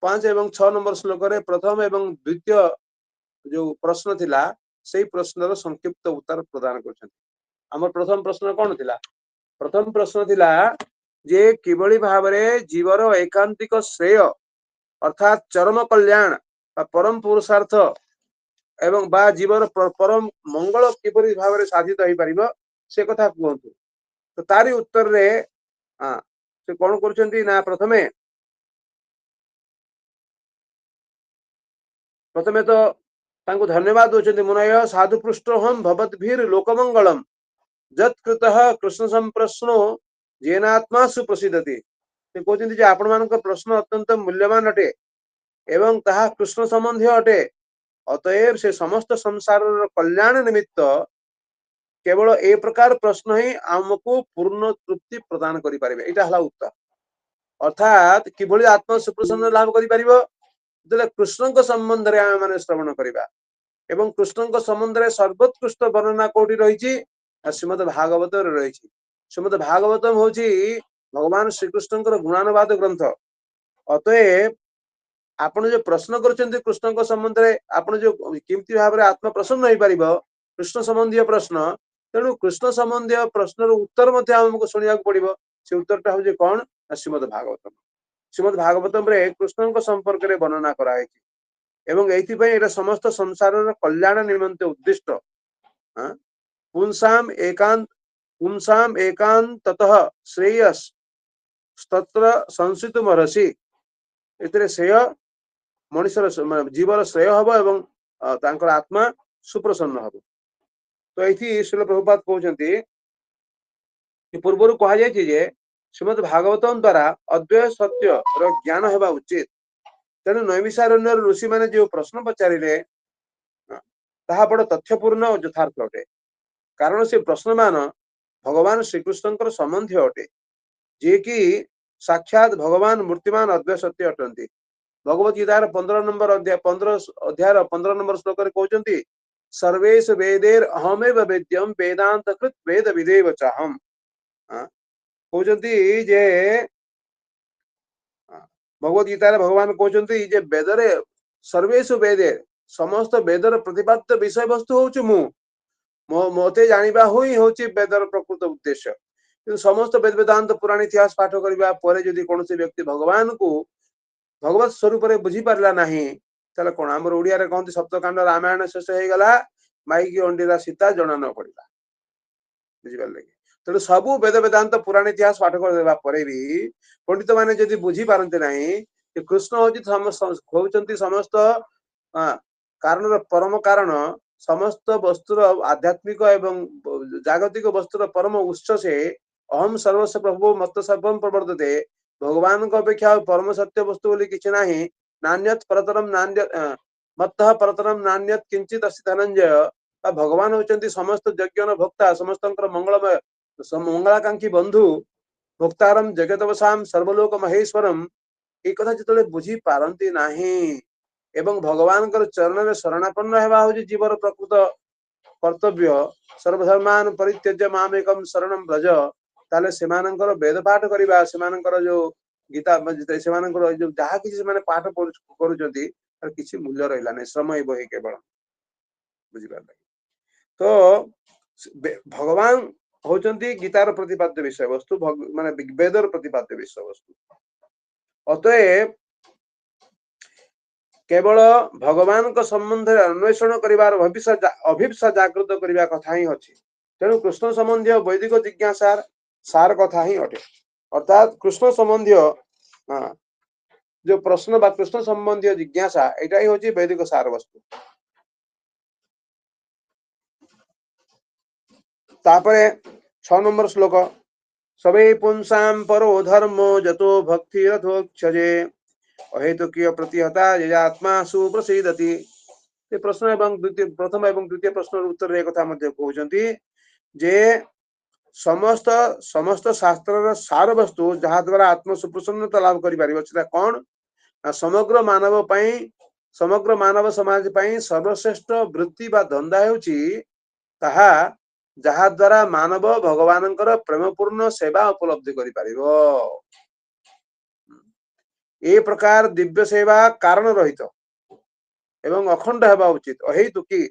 5 ଏବଂ 6 ନମ୍ବର ଶ୍ଲୋକରେ ପ୍ରଥମ ଏବଂ ଦ୍ଵିତୀୟ ଯୋଉ ପ୍ରଶ୍ନ ଥିଲା ସେଇ ପ୍ରଶ୍ନର ସଂକ୍ଷିପ୍ତ ଉତ୍ତର ପ୍ରଦାନ କରିଛନ୍ତି। ଆମର ପ୍ରଥମ ପ୍ରଶ୍ନ କଣ ଥିଲା? ପ୍ରଥମ ପ୍ରଶ୍ନ ଥିଲା ଯେ କିଭଳି ଭାବରେ ଜୀବର ଏକାନ୍ତିକ ଶ୍ରେୟ ଅର୍ଥାତ ଚରମ କଲ୍ୟାଣ ବା ପରମ ପୁରୁଷାର୍ଥ ଏବଂ ବା ଜୀବନ ପରମ ମଙ୍ଗଳ କିପରି ଭାବରେ ସାଧିତ ହେଇପାରିବ ସେ କଥା କୁହନ୍ତୁ। ତ ତାରି ଉତ୍ତରରେ ସେ କଣ କରୁଛନ୍ତି ନା ପ୍ରଥମେ ତ ତାଙ୍କୁ ଧନ୍ୟବାଦ ଦଉଛନ୍ତି। ମୁନୟ ସାଧୁ ପୃଷ୍ଟ ହମ୍ ଭବତ ଭୀର ଲୋକମଙ୍ଗଳମ୍ ଯତ୍କୃତଃ କୃଷ୍ଣ ସଂପ୍ରଶ୍ନୋ ଜେନାତ୍ମା ସୁପ୍ରସିଦ୍ଧତି। ସେ କହୁଛନ୍ତି ଯେ ଆପଣମାନଙ୍କ ପ୍ରଶ୍ନ ଅତ୍ୟନ୍ତ ମୂଲ୍ୟବାନ ଅଟେ ଏବଂ ତାହା କୃଷ୍ଣ ସମ୍ବନ୍ଧୀୟ ଅଟେ। ଅତଏବ ସେ ସମସ୍ତ ସଂସାରର କଲ୍ୟାଣ ନିମିତ୍ତ କେବଳ ଏ ପ୍ରକାର ପ୍ରଶ୍ନ ହିଁ ଆମକୁ ପୂର୍ଣ୍ଣ ତୃପ୍ତି ପ୍ରଦାନ କରିପାରିବେ। ଏଇଟା ହେଲା ଉତ୍ତର। अर्थात किभଳି आत्मा सुप्रसन्न लाभ करि परिबो जेले कृष्णଙ୍କ संबंधରେ ଆମେ ମାନେ ଶ୍ରवଣ କରିବା ଏବଂ कृष्णଙ୍କ संबंधରେ सर्वोत्कृष्ट वर्णना कोठी रहिछि श्रीमद् भागवत रे रहिछि श्रीमद् भागवतम होछि भगवान श्री कृष्णଙ୍କର गुणानुवाद ग्रंथ अतएव आपण जो प्रश्न करछन्ते कृष्णଙ୍କ संबंधରେ आपण जो केमति भाबरे आत्मा प्रसन्न होई परिबो कृष्ण संबंधी प्रश्न तेणु कृष्ण संबंधी प्रश्नर उत्तर मते हमको सुनिया पड़िबो से उत्तरटा होजे कोन श्रीमद् भागवतम श्रीमद् भागवतम रे कृष्णଙ୍କ संपर्क रे वर्णना करा है एवं एथि पय एटा समस्त संसारर कल्याण निमंते उद्दिष्ट पुंसाम एकांततः श्रेयस तत्र संसितुमर्हसि एतरे श्रेय मनुष्यर जीवर श्रेय हबो एवं तांकर आत्मा सुप्रसन्न हबो तो एथि श्रील प्रभुपाद कहउछन्ति कि पूर्वरु कहा जाय जे श्रीमद् भागवतम द्वारा अद्वैत सत्य रो ज्ञान हेबा उचित तेणु नैमिषारण्य ऋषि माने जो प्रश्न पचारिले ताहा बड़ तथ्यपूर्ण और यथार्थ अटे कारण से प्रश्न मान भगवान श्रीकृष्णଙ୍କର संबंधी अटे जे कि साक्षात भगवान मूर्तिमान अद्वैत सत्य अटंती भगवत गीतार 15 नंबर अध्याय 15 नंबर श्लोक रे कहउछन्ति सर्वेश वेदेर अहमेव वेद्यम वेदांत कृत वेद विदेव चाहम कहउछन्ति जे भगवत गीतार भगवान कहउछन्ति जे वेदरे सर्वेषु वेदे समस्त वेदर प्रतिपाद्य विषय वस्तु होउछु मु मोते जानिबा होई होउछि वेदर प्रकृत उद्देश्य कि समस्त वेद वेदांत पुराण इतिहास पाठ करबा परे जदि कोनोसी व्यक्ति भगवान को भगवत स्वरूप रे बुझी पारला नाही तले कोन हमर ओडिया रे कहंती सप्तकांड रामायण शेष हे गला माई की अंडीरा सीता जणा न पड़िला बुझी पारले तेणु सबु वेद वेदांत पुराण इतिहास पाठ कर देबा परे भी पंडित माने जदि बुझी पारंते नाही कि कृष्ण होती होउचंती समस्त कारण परम कारण समस्त वस्तुर आध्यात्मिक एवं जागतिक वस्तुर परम उत्स से अहम सर्वस्व प्रभु मत सर्वम प्रवर्तते भगवान को अपेक्षा परम सत्य वस्तु बोली किछि नाही नान्यत परतरम नान्यत मत्तः परतरम नान्यत किंचित अस्ति धनंजय भगवान होचंती समस्त यज्ञ भोक्ता समस्तंकर मंगलमय मंगलाकांक्षी बंधु भोक्तारम जगतवसाम सर्वलोक महेश्वरम एक कथा जितले बुझी पारंती नाही एवं भगवान चरण में शरणापन्न हेबा होची जीवर प्रकृत कर्तव्य सर्वधर्मान परित्यज्य मामेकम शरणम व्रज ताले सेमानंकर वेद पाठ करिबा सेमानंकर जो गीता सेमानंकर जो जहा किछि से माने पाठ करूचंती तार किछि मूल्य रहला नै समय बहि केवल बुझि पारले तो भगवान होचंती गीतार प्रतिपाद्य विषय वस्तु माने वेदर प्रतिपाद्य विषय वस्तु अतएव केवल भगवान को संबंध अन्वेषण करिवार अभिप्सा जागृत करिवा कथा ही अछि तेणु कृष्ण संबंधी वैदिक जिज्ञासार सार कथा ही अटे अर्थात कृष्ण संबंधी जो प्रश्न बा कृष्ण संबंधी जिज्ञासा एटा ही होची वैदिक सार वस्तु तापरे 6 नंबर श्लोक सबे पुंसाम परो धर्मो जतो भक्ति रथोक्षजे अहेतुकीय प्रतिहता यजात्मा सुप्रसीदति ये प्रश्न एवं द्वितीय प्रथम एवं द्वितीय प्रश्न उत्तर रे कथा मध्ये कहउचंती जे समस्त समस्त शास्त्रर सार वस्तु जहा द्वारा आत्म सुप्रसन्नता लाभ करि पारिबो सेटा कोन समग्र मानव समाज पई सर्वश्रेष्ठ वृत्ति बा धंदा हेउची ताहा जहा द्वारा मानव भगवानंकर प्रेमपूर्ण सेवा उपलब्धि करि पारिबो ए प्रकार दिव्य सेवा कारण रहित एवं अखंड हेबा उचित अहेतुकी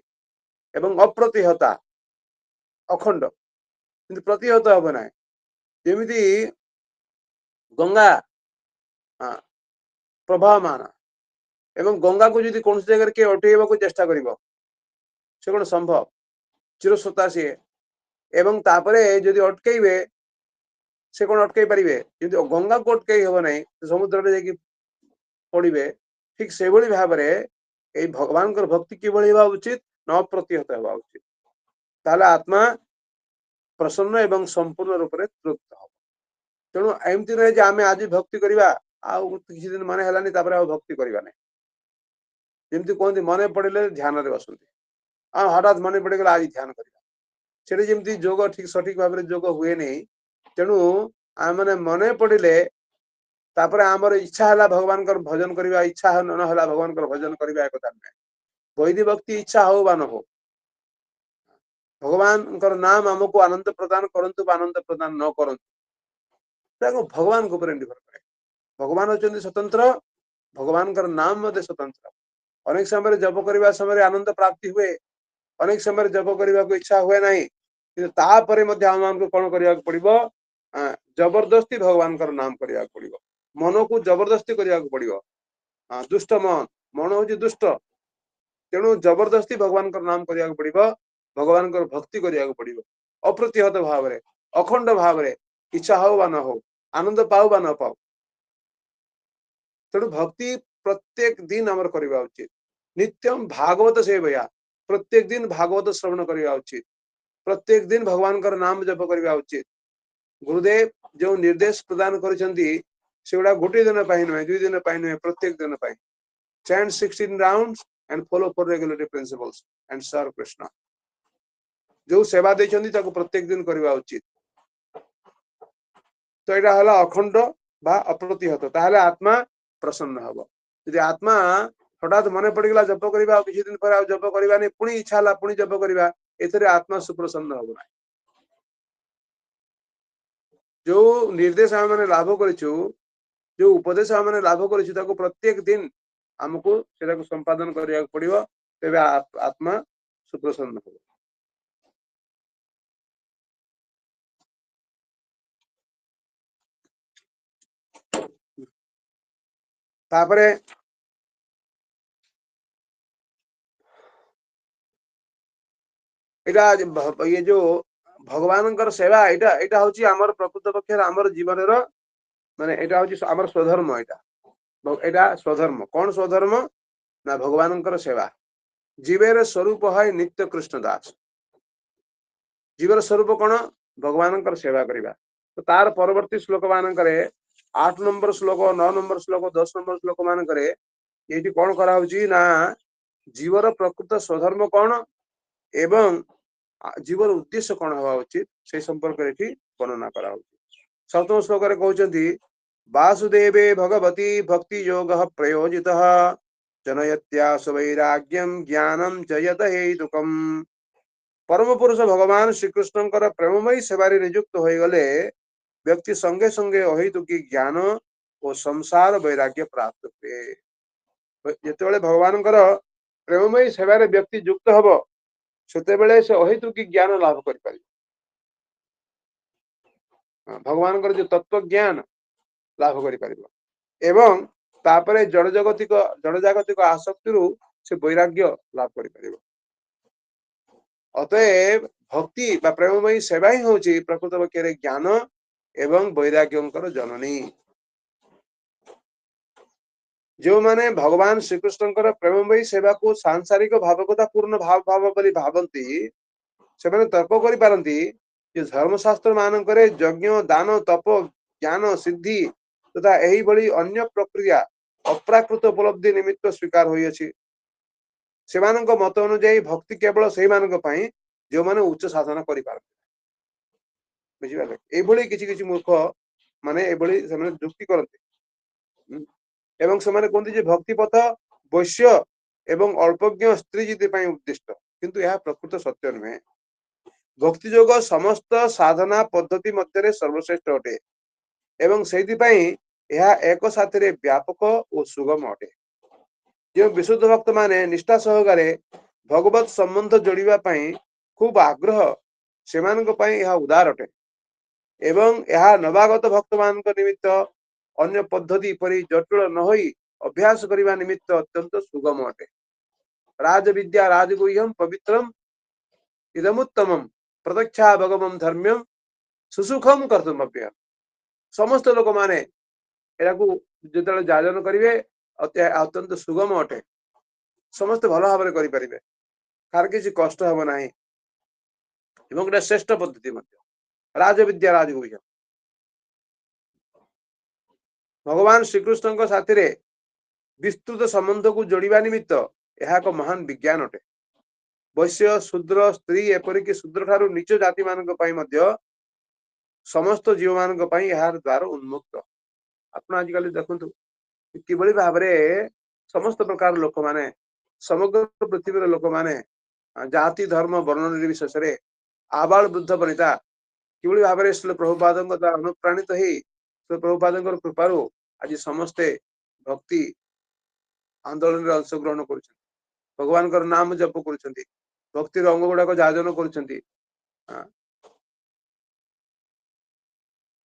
एवं अप्रतिहता अखंड किंतु प्रतिहत हेब ना जेमिति गंगा प्रभावमान एवं गंगा को यदि कौन जगह के अटैबा को चेष्टा करिवो से कोन संभव चिरसता से एवं तापरे यदि अटकेइबे से कोन अटकई परिबे यदि गंगा को अटकई हेब नै समुद्र रे जेकी पड़िबे ठीक से भली भाबरे ए भगवान कर भक्ति की भली हेबा उचित न प्रतिहत हेबा उचित ताले आत्मा प्रसन्न एवं संपूर्ण रूप रे तृप्त हो तेणु एमती रहे जे आमे आज भक्ति करिबा आ किछि दिन माने हलानी तापरे आ भक्ति करिबा नै जेमती कोनती मने पड़िले ध्यान रे बसंती आ हठात मने पड़ि गेला आज ध्यान करिबा सेठी जेमती जोग ठीक सठिक भाबरे जोग हुए नै तेणु आ माने मने पड़िले तापर आमर इच्छा है भगवान भजन करवा इच्छा न है भगवान भजन करवा एक कथा नुहे वैदिक भक्ति इच्छा हो बा न हो भगवान नाम आमको आनंद प्रदान करंतु आनंद प्रदान न करंतु भगवान को निर्भर करे भगवान होचंदी स्वतंत्र भगवान नाम मध्य स्वतंत्र अनेक समय जप करने समय आनंद प्राप्ति हुए अनेक समय जप करने को इच्छा हुए ना कि कौन करने पड़ो जबरदस्ती भगवान नाम करने पड़ो मन को जबरदस्ती करने पड़ो दुष्ट मन मन हूँ दुष्ट तेणु जबरदस्ती भगवान नाम करने पड़ो भगवान भक्ति करने पड़ो अप्रतिहत भाव अखंड भाव इच्छा हो बा न हो आनंद पाऊ बा न पाऊ तेणु भक्ति प्रत्येक दिन आमर करवा उचित नित्यम भागवत सेवया प्रत्येक दिन भागवत श्रवण करवा उचित प्रत्येक दिन भगवान नाम जप करवा उचित गुरुदेव जो निर्देश प्रदान कर गोटे दिन नुहे 2 दिन नुहे प्रत्येक दिन chant 16 rounds and follow for regulatory principles and serve Krishna जो सेवा देछंदी ताको प्रत्येक दिन करवा उचित तो एटा हला अखंड बा अप्रतिहत ताहले आत्मा प्रसन्न हबो यदि आत्मा हठात मन पड़गला जप करवा किछि दिन पर जप करवा नै पुणी इच्छा हला पुणी जप करवा एथरे आत्मा सुप्रसन्न हबो ना जो निर्देश हम माने लाभ करिछु जो उपदेश हम माने लाभ करिछु ताको प्रत्येक दिन हमको सेटा को संपादन करिया पड़िबो तेबे आत्मा सुप्रसन्न हबो तापरे एटा ये जो भगवान सेवा एटा एटा होची हमर प्रकृत पक्ष हमर जीवन रो माने एटा होची हमर स्वधर्म एटा स्वधर्म कौन स्वधर्म ना भगवान सेवा जीवेर स्वरूप है नित्य कृष्ण दास जीवर स्वरूप कौन भगवान सेवा करवा तो तार परवर्ती श्लोक मान 8 नंबर श्लोक 9 नंबर श्लोक 10 नंबर श्लोक मान ये कौन कराउची ना जीवर प्रकृत स्वधर्म कौन एवं जीवर उद्देश्य कौन हवा उचित से संपर्क वर्णना करा 7 श्लोक कहते वासुदेवे भगवती भक्ति योग प्रयोजितः जनयत्यास वैराग्यम ज्ञानम च यत हेतुकम परम पुरुष भगवान श्रीकृष्ण प्रेममयी सेवारे नियुक्त हो गले व्यक्ति संगे संगे अहेतुकी ज्ञान और संसार वैराग्य प्राप्त हुए जिते भगवान प्रेममयी सेवारे व्यक्ति युक्त हब सेते से अहेतुकी ज्ञान लाभ कर भगवान जो तत्व ज्ञान लाभ कर एवं तापरे जड़जागतिक आसक्ति से वैराग्य लाभ कर अतएव भक्ति बा प्रेममयी सेवा ही हूँ प्रकृत पक्ष ज्ञान एवं वैराग्यंकर जननी जो माने भगवान श्रीकृष्ण प्रेममयी सेवा को सांसारिक भावकता पूर्ण भाव भाव बोली भावंती से तर्क करि पारंती जे धर्मशास्त्र मानक यज्ञ दान तप ज्ञान सिद्धि तथा एही बड़ी अन्य प्रक्रिया अप्राकृत उपलब्धि निमित्त स्वीकार होई अछि सेमानक मत अनुଯାयी भक्ति केवल से मानक पई जो माने उच्च साधना करि पारंती बुझिबाले ए बड़ी किछि किछि मूर्ख माने ए बड़ी से माने जुक्ति करंती एवं से माने कोनती जे भक्ति पथ वैश्य एवं अल्पज्ञ स्त्री जीति पई उद्दिष्ट किंतु यह प्रकृत सत्य नुहे भक्ति योग समस्त साधना पद्धति मध्य सर्वश्रेष्ठ अटे एवं एक साथी व्यापक और सुगम अटे जो विशुद्ध भक्त माने निष्ठा सहकारे भगवत संबंध जोड़िबा पई खूब आग्रह सेमानक पई यह उदार अटे एवं यह नवागत भक्त मान निमित्त अन्य पद्धति परि जटिल न होई अभ्यास करने निमित्त अत्यंत सुगम अटे राज विद्या राजगुह्यम पवित्रम इदमुत्तमम प्रदक्षा भगवम धर्म्यम सुसुखम कर्तव्य समस्त लोक माने जो जाजन करेंगे अत्यंत सुगम अटे समस्त भल भाव में करें कार किसी कष्ट हम ना एवं श्रेष्ठ पद्धति राज विद्या राजगुह्य भगवान श्रीकृष्ण साथी रे विस्तृत संबंध को जोड़िबा निमित्त यह एक महान विज्ञान अटे वैश्य शूद्र स्त्री एपरिक शूद्र ठारू नीच जाति मानक पई मध्य समस्त जीव मानक पई यार द्वार उन्मुक्त ଆପଣ ଆଜିକାଲି ଦେଖନ୍ତୁ କିଭଳି ଭାବରେ ସମସ୍ତ ପ୍ରକାର ଲୋକମାନେ ସମଗ୍ର ପୃଥିବୀର ଲୋକମାନେ ଜାତି ଧର୍ମ ବର୍ଣ୍ଣ ନିର୍ବିଶେଷରେ ଆବାଳ ବୃଦ୍ଧ ବନିତା କିଭଳି ଭାବରେ ଶ୍ରୀ ପ୍ରଭୁପାଦଙ୍କ ଦ୍ୱାରା ଅନୁପ୍ରାଣିତ ହେଇ ଶ୍ରୀ ପ୍ରଭୁପାଦଙ୍କର କୃପାରୁ ଆଜି ସମସ୍ତେ ଭକ୍ତି ଆନ୍ଦୋଳନରେ ଅଂଶଗ୍ରହଣ କରୁଛନ୍ତି, ଭଗବାନଙ୍କର ନାମ ଜପ କରୁଛନ୍ତି, ଭକ୍ତିର ଅଙ୍ଗ ଗୁଡାକ ଯାଜନ କରୁଛନ୍ତି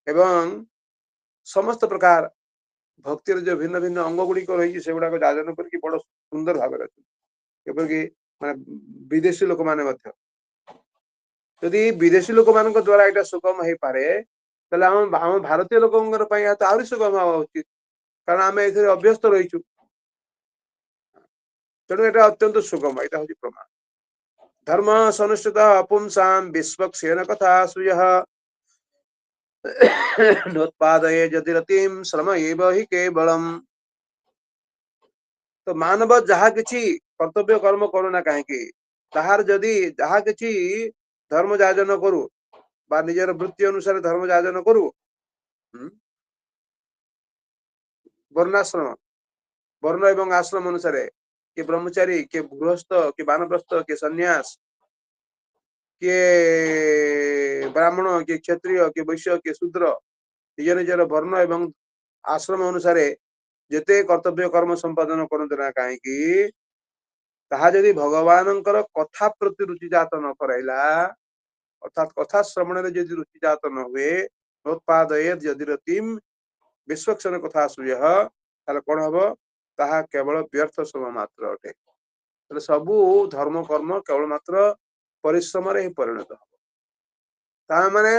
ଏବଂ ସମସ୍ତ ପ୍ରକାର ଭକ୍ତିର ଯୋଉ ଭିନ୍ନ ଭିନ୍ନ ଅଙ୍ଗ ଗୁଡିକ ରହିଛି ସେଗୁଡାକ ଯାଜନ କରିକି ବଡ ସୁନ୍ଦର ଭାବରେ ଅଛନ୍ତି। ଏପରିକି ମାନେ ବିଦେଶୀ ଲୋକମାନେ ମଧ୍ୟ ଯଦି ବିଦେଶୀ ଲୋକମାନଙ୍କ ଦ୍ଵାରା ଏଇଟା ସୁଗମ ହେଇପାରେ ତାହେଲେ ଆମ ଭାରତୀୟ ଲୋକଙ୍କର ପାଇଁ ଏହା ତ ଆହୁରି ସୁଗମ ହବା ଉଚିତ, କାରଣ ଆମେ ଏଥିରେ ଅଭ୍ୟସ୍ତ ରହିଛୁ। ତେଣୁ ଏଇଟା ଅତ୍ୟନ୍ତ ସୁଗମ, ଏଇଟା ହଉଛି ପ୍ରମାଣ। ଧର୍ମ ସନୁଷ୍ଠିତ ପୁଂସାಂ ବିଶ୍ୱକ୍ସେନ କଥା ଶ୍ରୁୟ ନୋତ୍ପାଦये ଯଦି ରତିମ୍ ଶ୍ରମ ଏବ ହି କେବଳମ୍। ତ ମାନବ ଯାହା କିଛି କର୍ତ୍ତବ୍ୟ କର୍ମ କରୁନା କାହିଁକି, ତାହାର ଯଦି ଯାହା କିଛି ଧର୍ମ ଯାଜନ କରୁ ବା ନିଜର ବୃତ୍ତି ଅନୁସାରେ ଧର୍ମ ଯାଜନ କରୁ, ବର୍ଣ୍ଣାଶ୍ରମ ବର୍ଣ୍ଣ ଏବଂ ଆଶ୍ରମ ଅନୁସାରେ କିଏ ବ୍ରହ୍ମଚାରୀ, କିଏ ଗୃହସ୍ଥ, କିଏ ବାନପ୍ରସ୍ଥ, କିଏ ସନ୍ନ୍ୟାସ, କିଏ ବ୍ରାହ୍ମଣ, କିଏ କ୍ଷତ୍ରିୟ, କିଏ ବୈଶ୍ୟ, କିଏ ଶୂଦ୍ର, ନିଜ ନିଜର ବର୍ଣ୍ଣ ଏବଂ ଆଶ୍ରମ ଅନୁସାରେ ଯେତେ କର୍ତ୍ତବ୍ୟ କର୍ମ ସମ୍ପାଦନ କରନ୍ତୁ ନା କାହିଁକି, ତାହା ଯଦି ଭଗବାନଙ୍କର କଥା ପ୍ରତି ରୁଚିଜାତ ନ କରାଇଲା, ଅର୍ଥାତ୍ କଥା ଶ୍ରବଣରେ ଯଦି ରୁଚିଜାତ ନ ହୁଏ, ନୋତ୍ପାଦୟେତ୍ ଯଦି ରତିମ୍ ବିଶ୍ୱକ୍ସେନ କଥା ଶ୍ରୁୟ, ତାହେଲେ କଣ ହବ, ତାହା କେବଳ ବ୍ୟର୍ଥ ଶ୍ରମ ମାତ୍ର ଅଟେ। ତାହେଲେ ସବୁ ଧର୍ମ କର୍ମ କେବଳ ମାତ୍ର ପରିଶ୍ରମରେ ହିଁ ପରିଣତ ହବ। ତା ମାନେ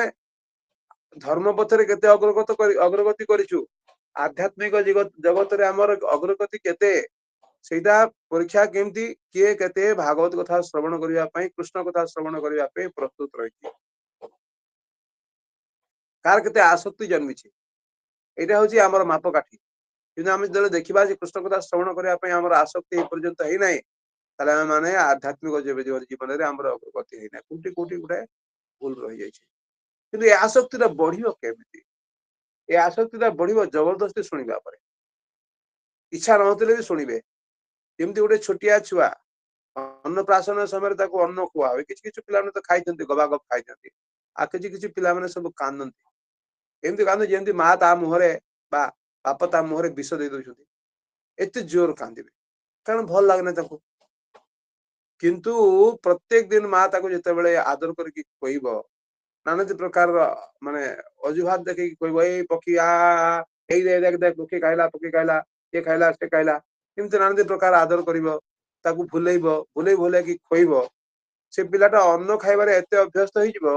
ଧର୍ମ ପଥରେ କେତେ ଅଗ୍ରଗତି କରିଛୁ, ଆଧ୍ୟାତ୍ମିକ ଜଗତରେ ଆମର ଅଗ୍ରଗତି କେତେ, ସେଇଟା ପରୀକ୍ଷା କେମିତି କିଏ କେତେ ଭାଗବତ କଥା ଶ୍ରବଣ କରିବା ପାଇଁ, କୃଷ୍ଣ କଥା ଶ୍ରବଣ କରିବା ପାଇଁ ପ୍ରସ୍ତୁତ ରହିଛି, କାହାର କେତେ ଆସକ୍ତି ଜନ୍ମିଛି, ଏଇଟା ହଉଛି ଆମର ମାପକାଠି। କିନ୍ତୁ ଆମେ ଯେତେବେଳେ ଦେଖିବା ଯେ କୃଷ୍ଣ କଥା ଶ୍ରବଣ କରିବା ପାଇଁ ଆମର ଆସକ୍ତି ଏ ପର୍ଯ୍ୟନ୍ତ ହେଇନାହିଁ, ତାହେଲେ ଆମେ ମାନେ ଆଧ୍ୟାତ୍ମିକ ଜୀବନରେ ଆମର ଅଗ୍ରଗତି ହେଇନାହିଁ, କୋଉଠି କୋଉଠି ଗୋଟେ ଭୁଲ ରହିଯାଇଛି। କିନ୍ତୁ ଏ ଆସକ୍ତିଟା ବଢିବ କେମିତି, ଏ ଆସକ୍ତିଟା ବଢିବ ଜବରଦସ୍ତି ଶୁଣିବା ପରେ, ଇଚ୍ଛା ନଥିଲେ ବି ଶୁଣିବେ। ଯେମିତି ଗୋଟେ ଛୋଟିଆ ଛୁଆ ଅନ୍ନପ୍ରାଶନ ସମୟରେ ତାକୁ ଅନ୍ନ ଖୁଆ ହୁଏ, କିଛି କିଛି ପିଲାମାନେ ତ ଖାଇଛନ୍ତି, ଗବାଗପ ଖାଇଛନ୍ତି, ଆଉ କିଛି କିଛି ପିଲାମାନେ ସବୁ କାନ୍ଦନ୍ତି, ଏମିତି କାନ୍ଦନ୍ତି ଯେମିତି ମା ତା ମୁହଁରେ ବା ବାପା ତା ମୁହଁରେ ବିଷ ଦେଇ ଦଉଛନ୍ତି, ଏତେ ଜୋର କାନ୍ଦିବେ, କାରଣ ଭଲ ଲାଗୁନି ତାଙ୍କୁ। କିନ୍ତୁ ପ୍ରତ୍ୟେକ ଦିନ ମା ତାକୁ ଯେତେବେଳେ ଆଦର କରିକି ଖୁଆଇବ, ନାନାଦି ପ୍ରକାରର ମାନେ ଅଜୁହାତ ଦେଖେଇକି କହିବ, ଏଇ ପକ୍ଷୀ ଏଇ ପକ୍ଷୀ ଖାଇଲା, ପକ୍ଷୀ ଖାଇଲା, ଇଏ ଖାଇଲା, ସେ ଖାଇଲା, ଏମିତି ନାନାଦି ପ୍ରକାର ଆଦର କରିବ, ତାକୁ ଭୁଲେଇବ, ଭୁଲେଇକି ଖୁଆଇବ। ସେ ପିଲାଟା ଅନ୍ନ ଖାଇବାରେ ଏତେ ଅଭ୍ୟସ୍ତ ହେଇଯିବ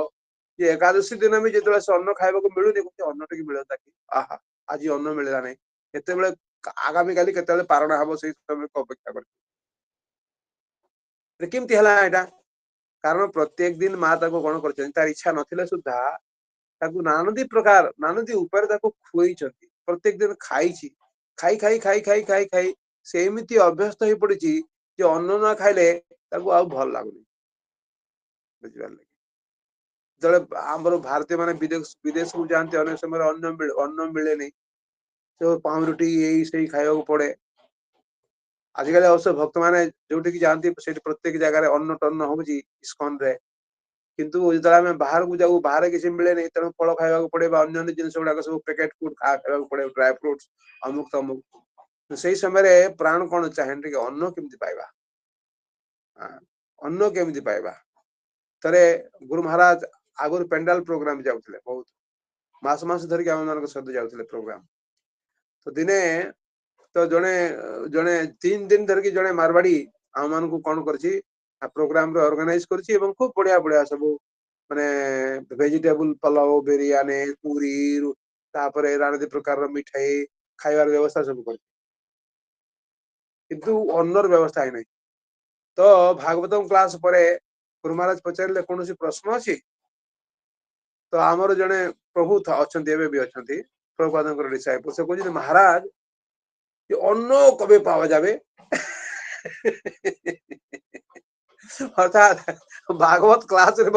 ଯେ ଏକାଦଶୀ ଦିନ ବି ଯେତେବେଳେ ସେ ଅନ୍ନ ଖାଇବାକୁ ମିଳୁନି, ଅନ୍ନ ଟିକେ ମିଳନ୍ତା କି, ଆହା ଆଜି ଅନ୍ନ ମିଳିଲା ନାହିଁ, କେତେବେଳେ ଆଗାମୀ କାଲି କେତେବେଳେ ପାରଣା ହବ ସେଇ ସମୟକୁ ଅପେକ୍ଷା କରି। କେମିତି ହେଲା ଏଇଟା, କାରଣ ପ୍ରତ୍ୟେକ ଦିନ ମା ତାକୁ କଣ କରିଛନ୍ତି, ତାର ଇଚ୍ଛା ନଥିଲେ ସୁଦ୍ଧା ତାକୁ ନାନାଦି ପ୍ରକାର ନାନାଦି ଉପାୟରେ ତାକୁ ଖୁଆଇଛନ୍ତି, ପ୍ରତ୍ୟେକ ଦିନ ଖାଇଛି, ଖାଇ ଖାଇ ଖାଇ ଖାଇ ଖାଇ ଖାଇ ସେ ଏମିତି ଅଭ୍ୟସ୍ତ ହେଇ ପଡିଛି ଯେ ଅନ୍ନ ନ ଖାଇଲେ ତାକୁ ଆଉ ଭଲ ଲାଗୁନି। ବୁଝିପାରିଲେ, ଯେତେବେଳେ ଆମର ଭାରତୀୟ ମାନେ ବିଦେଶକୁ ଯାଆନ୍ତି, ଅନେକ ସମୟରେ ଅନ୍ନ ମିଳେନି, ତ ପାଉଁରୁଟି ଏଇ ସେଇ ଖାଇବାକୁ ପଡେ। ଆଜିକାଲି ଅବଶ୍ୟ ଭକ୍ତମାନେ ଯୋଉଠିକି ଯାଆନ୍ତି ସେଠି ପ୍ରତ୍ୟେକ ଜାଗାରେ ଅନ୍ନ ଟନ୍ନ ହଉଛି ଇସ୍କନରେ, କିନ୍ତୁ ଯେତେବେଳେ ଆମେ ବାହାରକୁ ଯାଉ ବାହାରେ କିଛି ମିଳେନି, ତେଣୁ ଫଳ ଖାଇବାକୁ ପଡେ ବା ଅନ୍ୟାନ୍ୟ ଜିନିଷ ଗୁଡାକ ସବୁ ପ୍ୟାକେଟ ଫୁଡ ଖାଇବାକୁ ପଡେ, ଡ୍ରାଏ ଫ୍ରୁଟ୍ସ ଅମୁକ ତମୁକ। ସେଇ ସମୟରେ ପ୍ରାଣ କଣ ଚାହେଁ, ଟିକେ ଅନ୍ନ କେମିତି ପାଇବା, ଅନ୍ନ କେମିତି ପାଇବା। ଥରେ ଗୁରୁ ମହାରାଜ ଆଗରୁ ପେଣ୍ଡାଲ ପ୍ରୋଗ୍ରାମ ଯାଉଥିଲେ, ବହୁତ ମାସ ମାସ ଧରିକି ଆମ ମାନଙ୍କ ସହିତ ଯାଉଥିଲେ ପ୍ରୋଗ୍ରାମ। ତ ଦିନେ ତ ଜଣେ 3 ଦିନ ଧରିକି ଜଣେ ମାରବାଡି ଆମ ମାନଙ୍କୁ କଣ କରିଛି, ପ୍ରୋଗ୍ରାମ ରେ ଅର୍ଗାନାଇଜ କରିଛି ଏବଂ ଖୁବ ବଢିଆ ବଢିଆ ସବୁ ମାନେ ଭେଜିଟେବୁଲ ପଲାଉ, ବିରିୟାନୀ, ପୁରୀ, ତାପରେ ନାନାଦି ପ୍ରକାରର ମିଠାଇ ଖାଇବାର ବ୍ୟବସ୍ଥା ସବୁ କରିଛି, କିନ୍ତୁ ଅନ୍ନର ବ୍ୟବସ୍ଥା ହେଇନାହିଁ। ତ ଭାଗବତମ କ୍ଲାସ ପରେ ଗୁରୁ ମହାରାଜ ପଚାରିଲେ, କୌଣସି ପ୍ରଶ୍ନ ଅଛି? ତ ଆମର ଜଣେ ପ୍ରଭୁ ଅଛନ୍ତି, ଏବେ ବି ଅଛନ୍ତି, ପ୍ରଭୁପାଦଙ୍କର ଡିସାଇପଲ, ସେ କହୁଛନ୍ତି, ମହାରାଜ অন্য কবে পাওয়া যাবে? অর্থাৎ ভাগবত ক্লাসের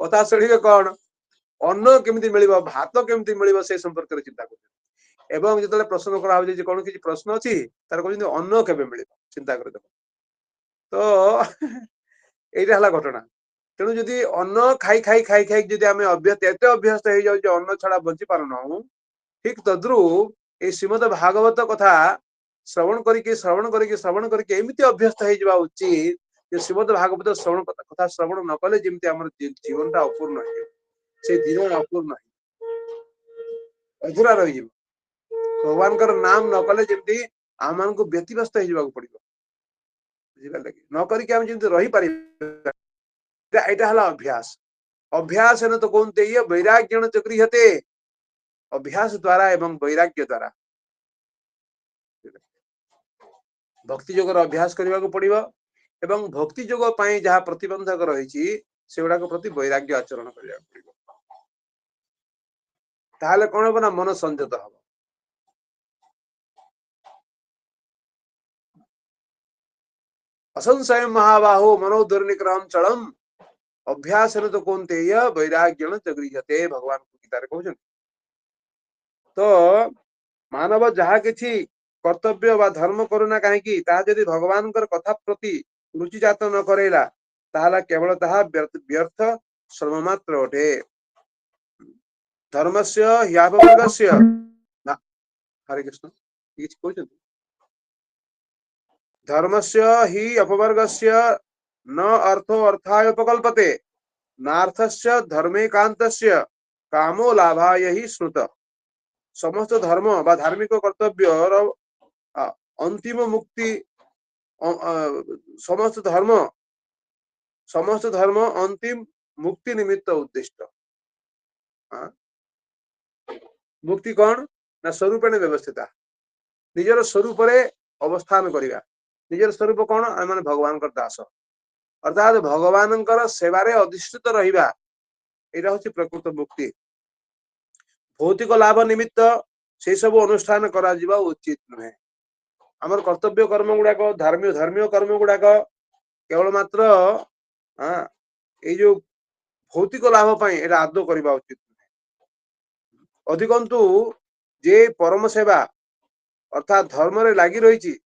কথা শুনিবে কଣ, अन्न केमिति मिलिबो भात केमिति मिलिबो से संपर्क रे चिंता कर एवं जेतले प्रश्न करा हो जे कोन किछि प्रश्न अछि तार कहजि अन्न केबे मिलिबो चिंता कर तो एइटा हला घटना तेणु जदि अन्न खाई खाई खाई खाई जदि आमे अभ्यस्त एते अभ्यस्त हो जाउ जे अन्न छडा बंची पारु न ठीक तद्रु ए श्रीमद् भागवत कथा श्रवण करिके एमिति अभ्यस्त हो जावा उचित जे श्रीमद् भागवत श्रवण कथा श्रवण न कले जेमिति हमर जीवनटा अपूर्ण है से जीवन अपूर्ण है अधूरा रहि जीव भगवान कर नाम न कले जेमिति आमान को व्यतिव्यस्त हो जावा पड़िबो बुझिबा लागि न करिके हम जेमिति रहि पारि एटा हला अभ्यास अभ्यास न तो कोनते ये वैराग्यण चक्रियते अभ्यास द्वारा एवं वैराग्य द्वारा भक्ति जोगर अभ्यास करने को पड़िबो एवं भक्ति जोग पाई जहाँ प्रतिबंधक रही सेगुड़ा प्रति वैराग्य आचरण करने पड़िबो ताहले कोन हो ना मन संयत हम असंशय महाबाहो मनो दुर्निग्रहम चलम अभ्यास न तो कोनते ये वैराग्यण चक्रियते भगवान गीता रे कहउछन तो मानव जहाँ किछि कर्तव्य बा धर्म करुना कहीं जदि भगवान कथा प्रति रुचि जात न करेला ताहला केवल ताहा व्यर्थ श्रम मात्र अटे धर्मस्य ह्यापवर्गस्य हरे कृष्ण किछ कहउछन धर्मस्य हि अपवर्गस्य न अर्थो अर्थाय उपकल्पते नार्थस्य धर्मेकान्तस्य कामो लाभाय हि श्रुत समस्त धर्म बा धार्मिक कर्तव्य अंतिम मुक्ति समस्त धर्म अंतिम मुक्ति निमित्त उद्दिष्ट मुक्ति कौन ना स्वरूप व्यवस्थिता निजर स्वरूप अवस्थान करिया निजर स्वरूप कौन आम माने भगवान दास अर्थात भगवान सेवारे अधिष्ठित रहिबा एटा होछि प्रकृत मुक्ति भौतिक लाभ निमित्त से सब अनुष्ठान करा जिबा उचित नुहे आमर कर्तव्य कर्म गुड़ाक धर्मीय कर्म गुड़ाक केवल मात्र ये जो भौतिक लाभ पाई एटा आदौ करबा उचित नुहे अधिकंतु जे परम सेवा अर्थात धर्म रे लागि रही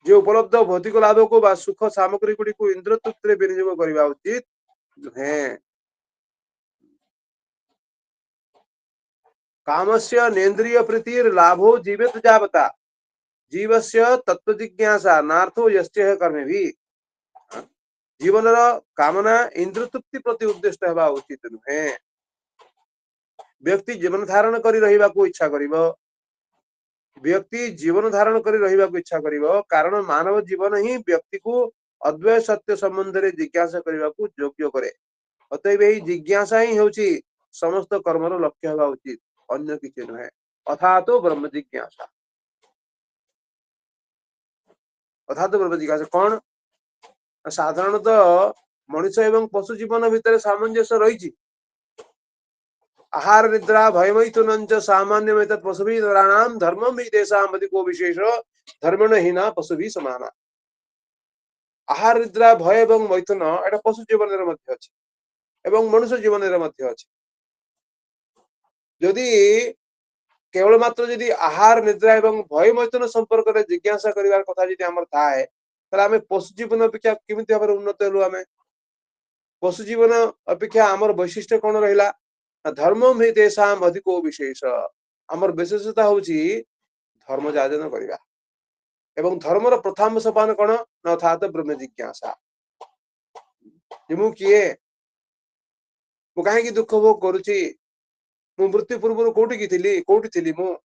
जो उपलब्ध भौतिक लाभ को बा सुख सामग्री गुड़ी को इंद्र तृप्ति विनियोग करबा उचित नुहे कामस्य नेन्द्रिय प्रीतिर लाभो जीवित जावता जीवस्य तत्व जिज्ञासा नार्थो यस्य कर्मे भी जीवन कामना इंद्र तृप्ति प्रति उद्दिष्ट हेबा उचित नुहे व्यक्ति जीवन धारण करी रहिबा को इच्छा करिवो व्यक्ति जीवन धारण करी रहिबा को इच्छा करिवो कारण मानव जीवन ही व्यक्ति को अद्वैत सत्य संबंध रे जिज्ञासा करिबा को योग्य करे अतएव एही जिज्ञासा ही होची समस्त कर्मर लक्ष्य हेबा उचित अन्य किसी नुहे अर्थात ब्रह्म जिज्ञासा कौन साधारणतः मनुष्य एवं पशु जीवन भितर सामंजस्य रही आहार निद्रा भयमैथुन सामान्य पशुभिराणाम धर्मम ही तेषाम अधिको विशेष धर्मण हीना पशुभि समाना आहार निद्रा भय एवं मैथुन एटा पशु जीवन मध्य अछि एवं मनुष्य जीवन मध्य अछि यदि केवल मात्र यदि आहार निद्रा एवं भय मैथुन संपर्क में जिज्ञासा करिवार कथा यदि हमर थाए ताले आमे पशु जीवन अपेक्षा केमिति भाबरे उन्नत हेलु आमे पशु जीवन अपेक्षा हमर वैशिष्ट्य कोन रहिला धर्मम हि तेषाम अधिको विशेष हमर विशेषता होची धर्म जाजन करिवा एवं धर्मर प्रथम सोपान कोन अर्थात ब्रह्म जिज्ञासा जिमु किए मु काहे कि दुख भोग करूची मु मृत्यु पूर्व कोठी थी मु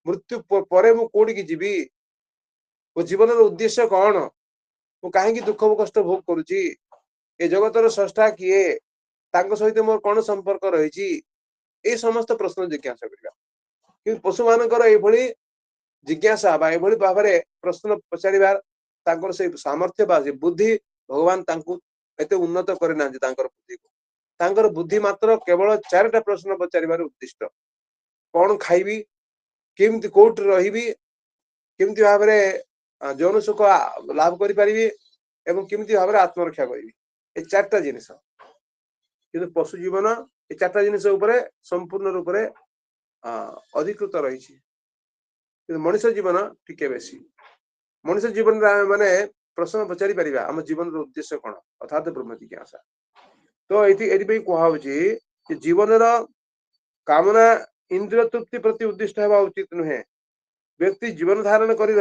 मृत्यु परे मु कोठी जीवी मो जीवन उद्देश्य कौन मु कहीं दुख कष्ट भोग करुची ए जगतर स्रष्टा किए तांको सहित मोर कौन संपर्क रही ए समस्त प्रश्न जिज्ञासा करिया कि पशु मानकर एभली जिज्ञासा बा एभली भाबरे प्रश्न पचारिबार तांकर से सामर्थ्य बा बुद्धि भगवान तांको एते उन्नत करे ना तांकर बुद्धि को तांकर बुद्धि मात्र केवल 4टा प्रश्न पचारिबार उद्दिष्ट कौन खाइबी केमती कोट रहिबी केमती भाबरे जौन सुख लाभ करि परिबी एवं केमती भाबरे आत्मरक्षा करिबी ए 4टा जिनिस କିନ୍ତୁ ପଶୁ ଜୀବନ ଏ ଚାରିଟା ଜିନିଷ ଉପରେ ସମ୍ପୂର୍ଣ୍ଣ ରୂପରେ ଅଧିକୃତ ରହିଛି କିନ୍ତୁ ମଣିଷ ଜୀବନ ଟିକେ ବେଶୀ ମଣିଷ ଜୀବନରେ ଆମେ ମାନେ ପ୍ରଶ୍ନ ପଚାରି ପାରିବା ଆମ ଜୀବନର ଉଦ୍ଦେଶ୍ୟ କଣ ଅର୍ଥାତ୍ ବ୍ରହ୍ମ ଜିଜ୍ଞାସା ତ ଏଥିପାଇଁ କୁହାହଉଛି ଯେ ଜୀବନର କାମନା ଇନ୍ଦ୍ରିୟ ତୃପ୍ତି ପ୍ରତି ଉଦ୍ଦିଷ୍ଟ ହେବା ଉଚିତ ନୁହେଁ ବ୍ୟକ୍ତି ଜୀବନ ଧାରଣ କରି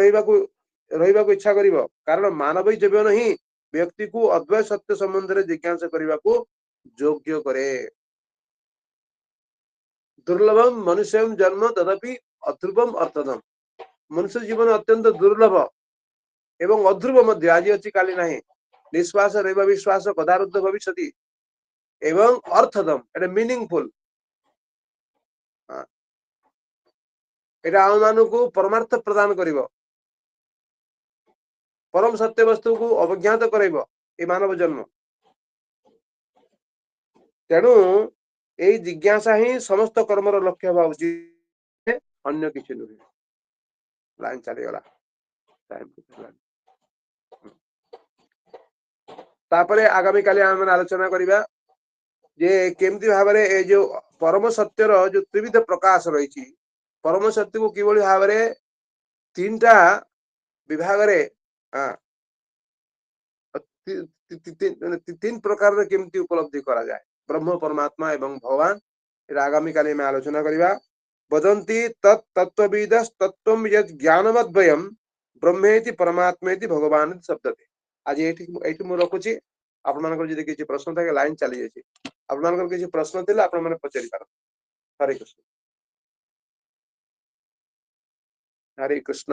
ରହିବାକୁ ଇଚ୍ଛା କରିବ କାରଣ ମାନବୀ ଜୀବନ ହିଁ ବ୍ୟକ୍ତିକୁ ଅଦ୍ବୈତ ସତ୍ୟ ସମ୍ବନ୍ଧରେ ଜିଜ୍ଞାସା କରିବାକୁ ଯୋଗ୍ୟ କରେ ଦୁର୍ଲଭମ ମନୁଷ୍ୟମ ଜନ୍ମ ତଦପି ଅଧ୍ରୁବମ ଅର୍ଥଦମ ମନୁଷ୍ୟ ଜୀବନ ଅତ୍ୟନ୍ତ ଦୁର୍ଲଭ ଏବଂ ଅଧ୍ରୁବ ମଧ୍ୟ ଆଜି ଅଛି କାଲି ନାହିଁ ନିଶ୍ୱାସ ରହିବା ବିଶ୍ୱାସ ପଦାର୍ଥ ଭବିଷ୍ୟତି ଏବଂ ଅର୍ଥଦମ ଏଟା ମିନିଂଫୁଲ ଏଟା ଆମ ମାନଙ୍କୁ ପରମାର୍ଥ ପ୍ରଦାନ କରିବ ପରମ ସତ୍ୟ ବସ୍ତୁକୁ ଅବଜ୍ଞାତ କରାଇବ ଏ ମାନବ ଜନ୍ମ ତେଣୁ ଏଇ ଜିଜ୍ଞାସା ହିଁ ସମସ୍ତ କର୍ମର ଲକ୍ଷ୍ୟ ହେବା ଉଚିତ ଅନ୍ୟ କିଛି ନୁହେଁ ଲାଇନ ଚାଲିଗଲା ତାପରେ ଆଗାମୀ କାଲି ଆମେ ଆଲୋଚନା କରିବା ଯେ କେମିତି ଭାବରେ ଏ ଯୋଉ ପରମ ସତ୍ୟର ଯୋଉ ତ୍ରିବିଧ ପ୍ରକାଶ ରହିଛି ପରମ ସତ୍ୟକୁ କିଭଳି ଭାବରେ ତିନିଟା ବିଭାଗରେ ତିନି ପ୍ରକାରରେ କେମିତି ଉପଲବ୍ଧି କରାଯାଏ ବ୍ରହ୍ମ ପରମାତ୍ମା ଏବଂ ଭଗବାନ ଏଟା ଆଗାମୀ କାଲି ଆମେ ଆଲୋଚନା କରିବା ବଦନ୍ତି ତତ୍ତ୍ୱବିଦ ତତ୍ତ୍ୱം यत् ଜ୍ଞାନମଦ୍ବୟମ୍ ବ୍ରହ୍ମେତି ପରମାତ୍ମେତି ଭଗବାନ ଶବ୍ଦତେ ଆଜି ଏଇଠି ମୁଁ ରଖୁଛି ଆପଣମାନଙ୍କର ଯଦି କିଛି ପ୍ରଶ୍ନ থাকে ଲାଇନ ଚାଲି ଯାଇଛି ଆପଣମାନଙ୍କର କିଛି ପ୍ରଶ୍ନ ଥିଲେ ଆପଣ ମାନେ ପଚାରି ପାରନ୍ତି ହରେ କୃଷ୍ଣ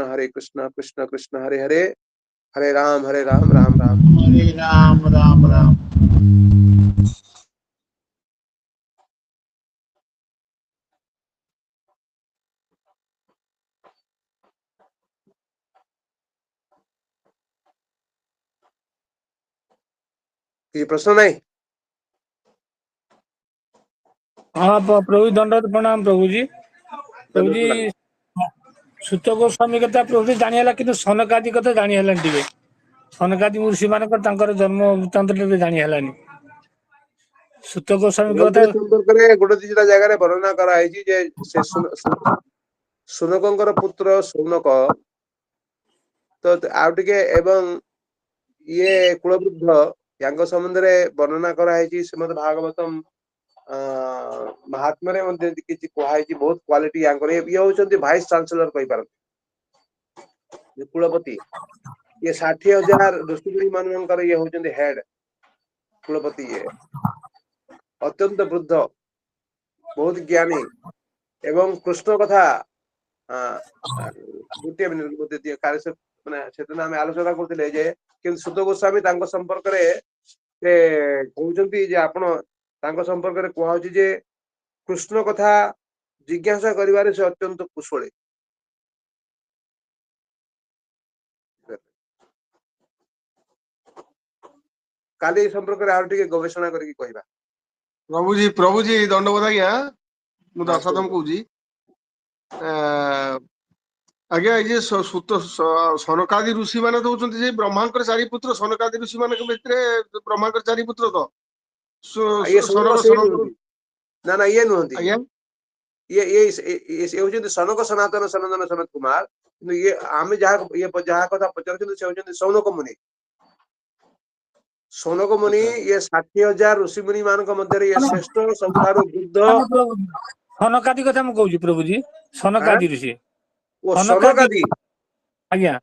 କୃଷ୍ଣ କୃଷ୍ଣ ହରେ ହରେ हरे राम राम राम हरे राम राम राम ये प्रश्न नहीं हाँ प्रभु दंडवत प्रणाम प्रभु जी सुत गोस्वामी कथा प्रभु जानी है कि सनकादि कथा जानी है सनकादि ऋषि मान जन्म वृत्तांत जानी है सुत गोस्वामी कथा संपर्क गोटे दिटा जगह वर्णना कराई जे से सुनकंकर पुत्र सौनक तो आउ टिके एवं ये कुलवृद्ध यांग संबंध रे वर्णना कराई श्रीमद भागवतम महात्मा रे मध्ये किछि कुहाई बहुत क्वालिटी यांकर ये होचंती वाइस चांसलर कहि पारंती कुलपति ये 60,000 ऋषि मानकर ये होचंती हेड कुलपति ये अत्यंत वृद्ध बहुत ज्ञानी एवं कृष्ण कथा गोटे मिनिट मते दिए कार्य माने सेदिन आमे आलोचना करथिले जे कि सुत गोस्वामी तांको संपर्क रे से कहउचंती जे आपण तांको संपर्क रे कुहाउची जे कृष्ण कथा जिज्ञासा करिवारे से अत्यंत कुशळे काली संपर्क रे आउ टिके गवेषणा करके कहिबा प्रभु जी दंडवत आज्ञा मु हाँ, दशरथम कहूँ आज्ञा ये सुत सनकादि ऋषि मैंने दौरान ब्रह्मांकर चारि पुत्र सनकादि ऋषि मान ब्रह्मांकर चारि पुत्र तो ये सनक से सनक ना ये नुहंती आज्ञा ये होचंती सनक सनातन सनंदन सनत कुमार किंतु ये आमे जहा कथा पचारछंती से होचंती सौनक मुनि ये 60,000 ऋषि मुनि मानक मध्य ये श्रेष्ठ सबुठारु बुद्ध सनकादि कथा मु कहूँ प्रभु जी सनकादि ऋषि वो सनकादि आज्ञा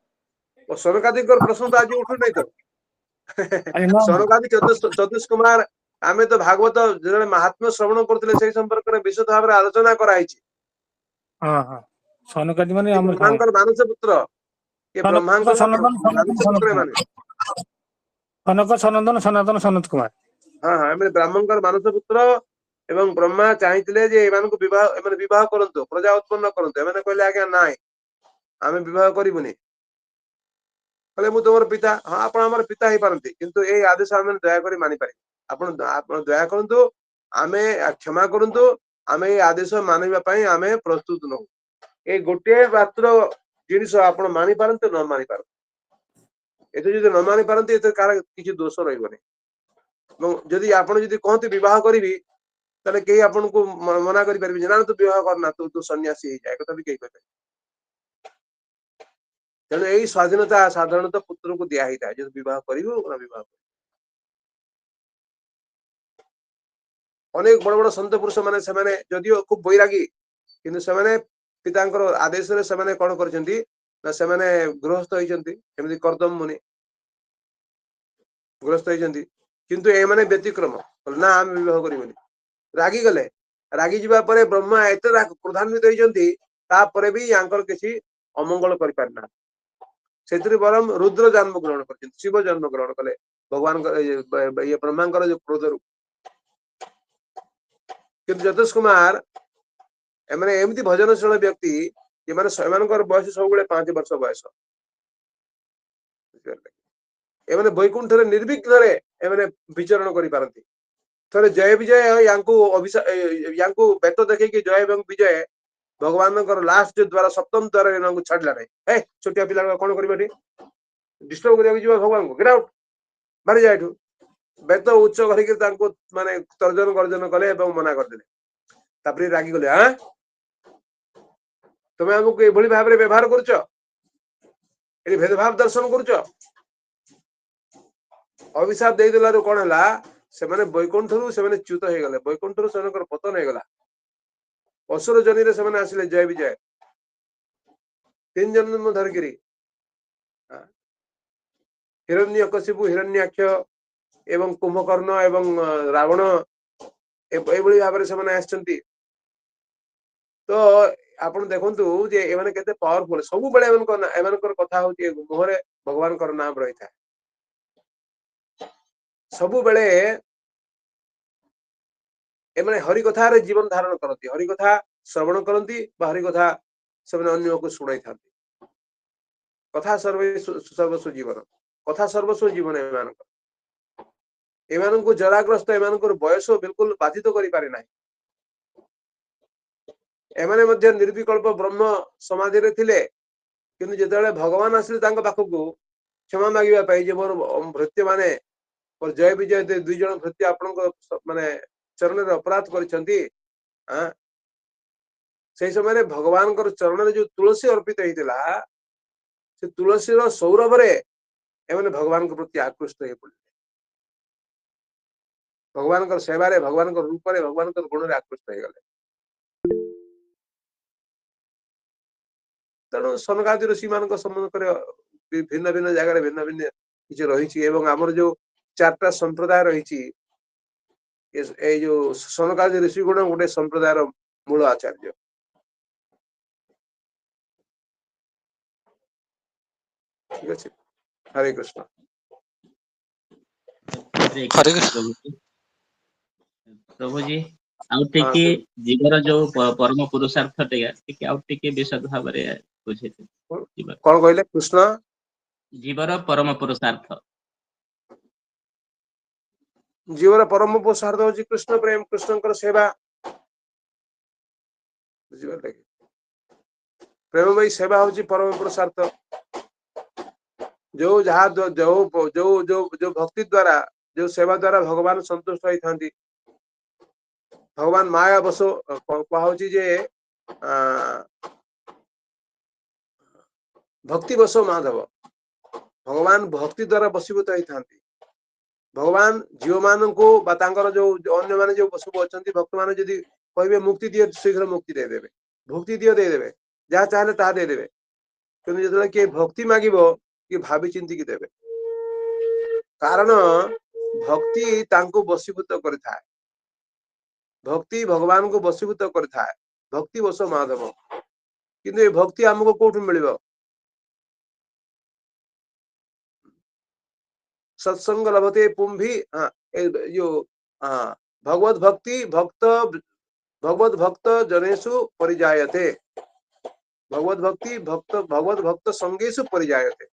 वो सनकादि प्रश्न तो आज उठु नहीं तो सनकादि चतुष कुमार आमे तो भागवत जो महात्मा श्रवण करथिले से संपर्क रे विशद भाव रे आलोचना कराई छी हाँ हाँ सनकादि माने हमर ब्रह्मांकर मानस पुत्र ये ब्रह्मांकर मानस पुत्र माने सनक सनंदन सनातन सनत कुमार हाँ हाँ एमे ब्राह्मणकर मानस पुत्र एवं ब्रह्मा चाहिथिले जे एमानकु विवाह करंतु प्रजा उत्पन्न करंतु एमाने कहले आज्ञा नाय आमे विवाह करिबुनी कहले मु तोर पिता हाँ आपण हमर पिता ही पारंती किंतु ए आदेश आमे दया करी मानि पारि आपण दया करंतु आमे क्षमा करंतु आमे ए आदेश मानिबा पई आमे प्रस्तुत न ए गोटे मात्र जिनिस आपण मानि पारंतु न मानि पारंतु एते जदि न मानि पारंतु एते कार किछि दोष रहइबनी ଯଦି ଆପଣ ଯଦି କହନ୍ତି ବିବାହ କରିବି ତାହେଲେ କେହି ଆପଣଙ୍କୁ ମନା କରିପାରିବେ ନା ତୁ ବିବାହ କରନା ତୁ ସନ୍ନ୍ୟାସୀ ହେଇଯାଏ କଥା ବି କେହି କହିପାରିବେ। ତେଣୁ ଏଇ ସ୍ୱାଧୀନତା ସାଧାରଣତଃ ପୁତ୍ରକୁ ଦିଆ ହେଇଥାଏ ଯଦି ବିବାହ କରିବୁ ନା ବିବାହ କରିବୁ। ଅନେକ ବଡ ବଡ ସନ୍ତ ପୁରୁଷ ମାନେ ସେମାନେ ଯଦିଓ ଖୁବ ବୈରାଗୀ କିନ୍ତୁ ସେମାନେ ପିତାଙ୍କର ଆଦେଶରେ ସେମାନେ କଣ କରିଛନ୍ତି ନା ସେମାନେ ଗୃହସ୍ଥ ହେଇଛନ୍ତି। ଯେମିତି କର୍ଦ୍ଦମ ମୁନି ଗୃହସ୍ଥ ହେଇଛନ୍ତି କିନ୍ତୁ ଏମାନେ ବ୍ୟତିକ୍ରମ ନା ଆମେ ବିବାହ କରିବୁନି ରାଗିଗଲେ। ରାଗି ଯିବା ପରେ ବ୍ରହ୍ମା ଏତେ କ୍ରୋଧାନ୍ୱିତ ହେଇଛନ୍ତି ତାପରେ ବି ୟାଙ୍କର କିଛି ଅମଙ୍ଗଳ କରିପାରିନା। ସେଥିରେ ବରଂ ରୁଦ୍ର ଜନ୍ମ ଗ୍ରହଣ କରିଛନ୍ତି ଶିବ ଜନ୍ମ ଗ୍ରହଣ କଲେ ଭଗବାନଙ୍କର ଇଏ ବ୍ରହ୍ମାଙ୍କର ଯୋଉ କ୍ରୋଧରୁ। କିନ୍ତୁ ଯତୀଶ କୁମାର ଏମାନେ ଏମିତି ଭଜନଶୀଳ ବ୍ୟକ୍ତି ଏମାନଙ୍କର ବୟସ ସବୁବେଳେ 5 ବର୍ଷ ବୟସ। ଏମାନେ ବୈକୁଣ୍ଠରେ ନିର୍ବିଘ୍ନରେ ଏମାନେ ବିଚରଣ କରିପାରନ୍ତି। ଥରେ ଜୟ ବିଜୟ ୟାଙ୍କୁ ବେତ ଦେଖେଇକି ଜୟ ଏବଂ ବିଜୟ ଭଗବାନଙ୍କର ଲାଷ୍ଟ ଯୋଉ ଦ୍ଵାର ସପ୍ତମ ଦ୍ୱାରରେ ଏମାନଙ୍କୁ ଛାଡିଲା ନାହିଁ। ଛୋଟିଆ ପିଲା କଣ କରିବ ଏଠି ଡିଷ୍ଟର୍ବ କରିବାକୁ ଯିବ ଭଗବାନଙ୍କୁ ଗେଟ୍ ଆଉଟ୍ ବାହାରି ଯା ଏଠୁ। ବେତ ଉଚ୍ଚ କରିକି ତାଙ୍କୁ ମାନେ ତର୍ଜନ ଗର୍ଜନ କଲେ ଏବଂ ମନା କରିଦେଲେ। ତାପରେ ରାଗିଗଲେ ତମେ ଆମକୁ ଏଭଳି ଭାବରେ ବ୍ୟବହାର କରୁଛ ଏଠି ଭେଦଭାବ ଦର୍ଶନ କରୁଛ। ଅଭିଶାପ ଦେଇଦେଲାରୁ କଣ ହେଲା ସେମାନେ ବୈକୁଣ୍ଠରୁ ସେମାନେ ଚ୍ୟୁତ ହେଇଗଲେ। ବୈକୁଣ୍ଠରୁ ସେମାନଙ୍କର ପତନ ହେଇଗଲା। ଅସୁର ଜନିରେ ସେମାନେ ଆସିଲେ ଜୟ ବିଜୟ 3 ଜନ୍ମ ଧରିକିରି ହିରଣ୍ୟକଶିପୁ ହିରଣ୍ୟାକ୍ଷ ଏବଂ କୁମ୍ଭକର୍ଣ୍ଣ ଏବଂ ରାବଣ ଏଇଭଳି ଭାବରେ ସେମାନେ ଆସିଛନ୍ତି। ତ ଆପଣ ଦେଖନ୍ତୁ ଯେ ଏମାନେ କେତେ ପାୱାରଫୁଲ ସବୁବେଳେ ଏମାନଙ୍କର କଥା ହଉଛି ମୁହଁରେ ଭଗବାନଙ୍କର ନାମ ରହିଥାଏ। ସବୁବେଳେ ଏମାନେ ହରିକଥାରେ ଜୀବନ ଧାରଣ କରନ୍ତି। ହରିକଥା ଶ୍ରବଣ କରନ୍ତି ବା ହରିକଥା ସେମାନେ ଅନ୍ୟକୁ ଶୁଣାଇଥାନ୍ତି। କଥା ସର୍ବସ୍ୱ ଜୀବନ କଥା ସର୍ବସ୍ୱ ଜୀବନ ଏମାନଙ୍କର। ଏମାନଙ୍କୁ ଜରାଗ୍ରସ୍ତ ଏମାନଙ୍କର ବୟସ ବିଲକୁଲ ବାଧିତ କରିପାରେ ନାହିଁ। ଏମାନେ ମଧ୍ୟ ନିର୍ବିକଳ୍ପ ବ୍ରହ୍ମ ସମାଧିରେ ଥିଲେ କିନ୍ତୁ ଯେତେବେଳେ ଭଗବାନ ଆସିଲେ ତାଙ୍କ ପାଖକୁ କ୍ଷମା ମାଗିବା ପାଇଁ ଯେ ମୋର ଭୃତ୍ୟ ମାନେ ମୋର ଜୟ ବିଜୟ 2 ଜଣ ଭୃତ୍ୟ ଆପଣଙ୍କ ମାନେ ଚରଣରେ ଅପରାଧ କରିଛନ୍ତି। ସେଇ ସମୟରେ ଭଗବାନଙ୍କର ଚରଣରେ ଯୋଉ ତୁଳସୀ ଅର୍ପିତ ହେଇଥିଲା ସେ ତୁଳସୀର ସୌରଭରେ ଏମାନେ ଭଗବାନଙ୍କ ପ୍ରତି ଆକୃଷ୍ଟ ହେଇ ପଡିଲେ। ଭଗବାନଙ୍କର ସେବାରେ ଭଗବାନଙ୍କ ରୂପରେ ଭଗବାନଙ୍କର ଗୁଣରେ ଆକୃଷ୍ଟ ହେଇଗଲେ। ତେଣୁ ସନକାଦି ଋଷି ମାନଙ୍କ ସମ୍ବନ୍ଧରେ ଭିନ୍ନ ଭିନ୍ନ ଜାଗାରେ ଭିନ୍ନ ଭିନ୍ନ କିଛି ରହିଛି ଏବଂ ଆମର ଯୋଉ 4ଟା ସମ୍ପ୍ରଦାୟ ରହିଛି ଏଇ ଯୋଉ ସନକାଦି ଋଷି ଗୁଣ ଗୋଟେ ସମ୍ପ୍ରଦାୟର ମୂଳ ଆଚାର୍ଯ୍ୟ। ଠିକ ଅଛି ହରେ କୃଷ୍ଣ। ହରେ ହରେ କୃଷ୍ଣ କୃଷ୍ଣ। ପ୍ରଭୁଜୀ। ପ୍ରଭୁଜୀ ଆଉ ହଁ ଟିକେ ଜୀବର ଯୋଉ ପରମ ପୁରୁଷାର୍ଥ ଟିକେ ଆଉ ଟିକେ ବିଶଦ ଭାବରେ ବୁଝେଇବେ। କଣ କହିଲେ କୃଷ୍ଣ ଜୀବର ପରମ ପୁରୁଷାର୍ଥ। ଜୀବନ ପରମ ପୁରୁଷାର୍ଥ ହଉଛି କୃଷ୍ଣ ପ୍ରେମ କୃଷ୍ଣଙ୍କର ସେବା। ବୁଝିପାରିଲେ କି ପ୍ରେମମୟୀ ସେବା ହଉଛି ପରମ ପୁରୁଷାର୍ଥ। ଯୋଉ ଭକ୍ତି ଦ୍ଵାରା ଯୋଉ ସେବା ଦ୍ଵାରା ଭଗବାନ ସନ୍ତୁଷ୍ଟ ହେଇଥାନ୍ତି। ଭଗବାନ ମାୟା ବସୁ କୁହାହଉଛି ଯେ ଭକ୍ତି ବସ ମାଧବ ଭଗବାନ ଭକ୍ତି ଦ୍ଵାରା ବଶୀଭୂତ ହେଇଥାନ୍ତି। ଭଗବାନ ଝିଅ ମାନଙ୍କୁ ବା ତାଙ୍କର ଯୋଉ ଅନ୍ୟମାନେ ଯୋଉ ସବୁ ଅଛନ୍ତି ଭକ୍ତ ମାନେ ଯଦି କହିବେ ମୁକ୍ତି ଦିଅ ଶୀଘ୍ର ମୁକ୍ତି ଦେଇଦେବେ। ଭକ୍ତି ଦିଅ ଦେଇଦେବେ ଯାହା ଚାହିଁଲେ ତାହା ଦେଇଦେବେ। କିନ୍ତୁ ଯେତେବେଳେ କିଏ ଭକ୍ତି ମାଗିବ କିଏ ଭାବି ଚିନ୍ତିକି ଦେବେ। କାରଣ ଭକ୍ତି ତାଙ୍କୁ ବଶୀଭୂତ କରିଥାଏ। ଭକ୍ତି ଭଗବାନଙ୍କୁ ବଶୀଭୂତ କରିଥାଏ। ଭକ୍ତି ବସ ମାଧବ। କିନ୍ତୁ ଏ ଭକ୍ତି ଆମକୁ କୋଉଠୁ ମିଳିବ? सत्संग लभते पुंभी भगवत भक्त जनेषु परिजायते। भगवत भक्त संगेषु परिजायते।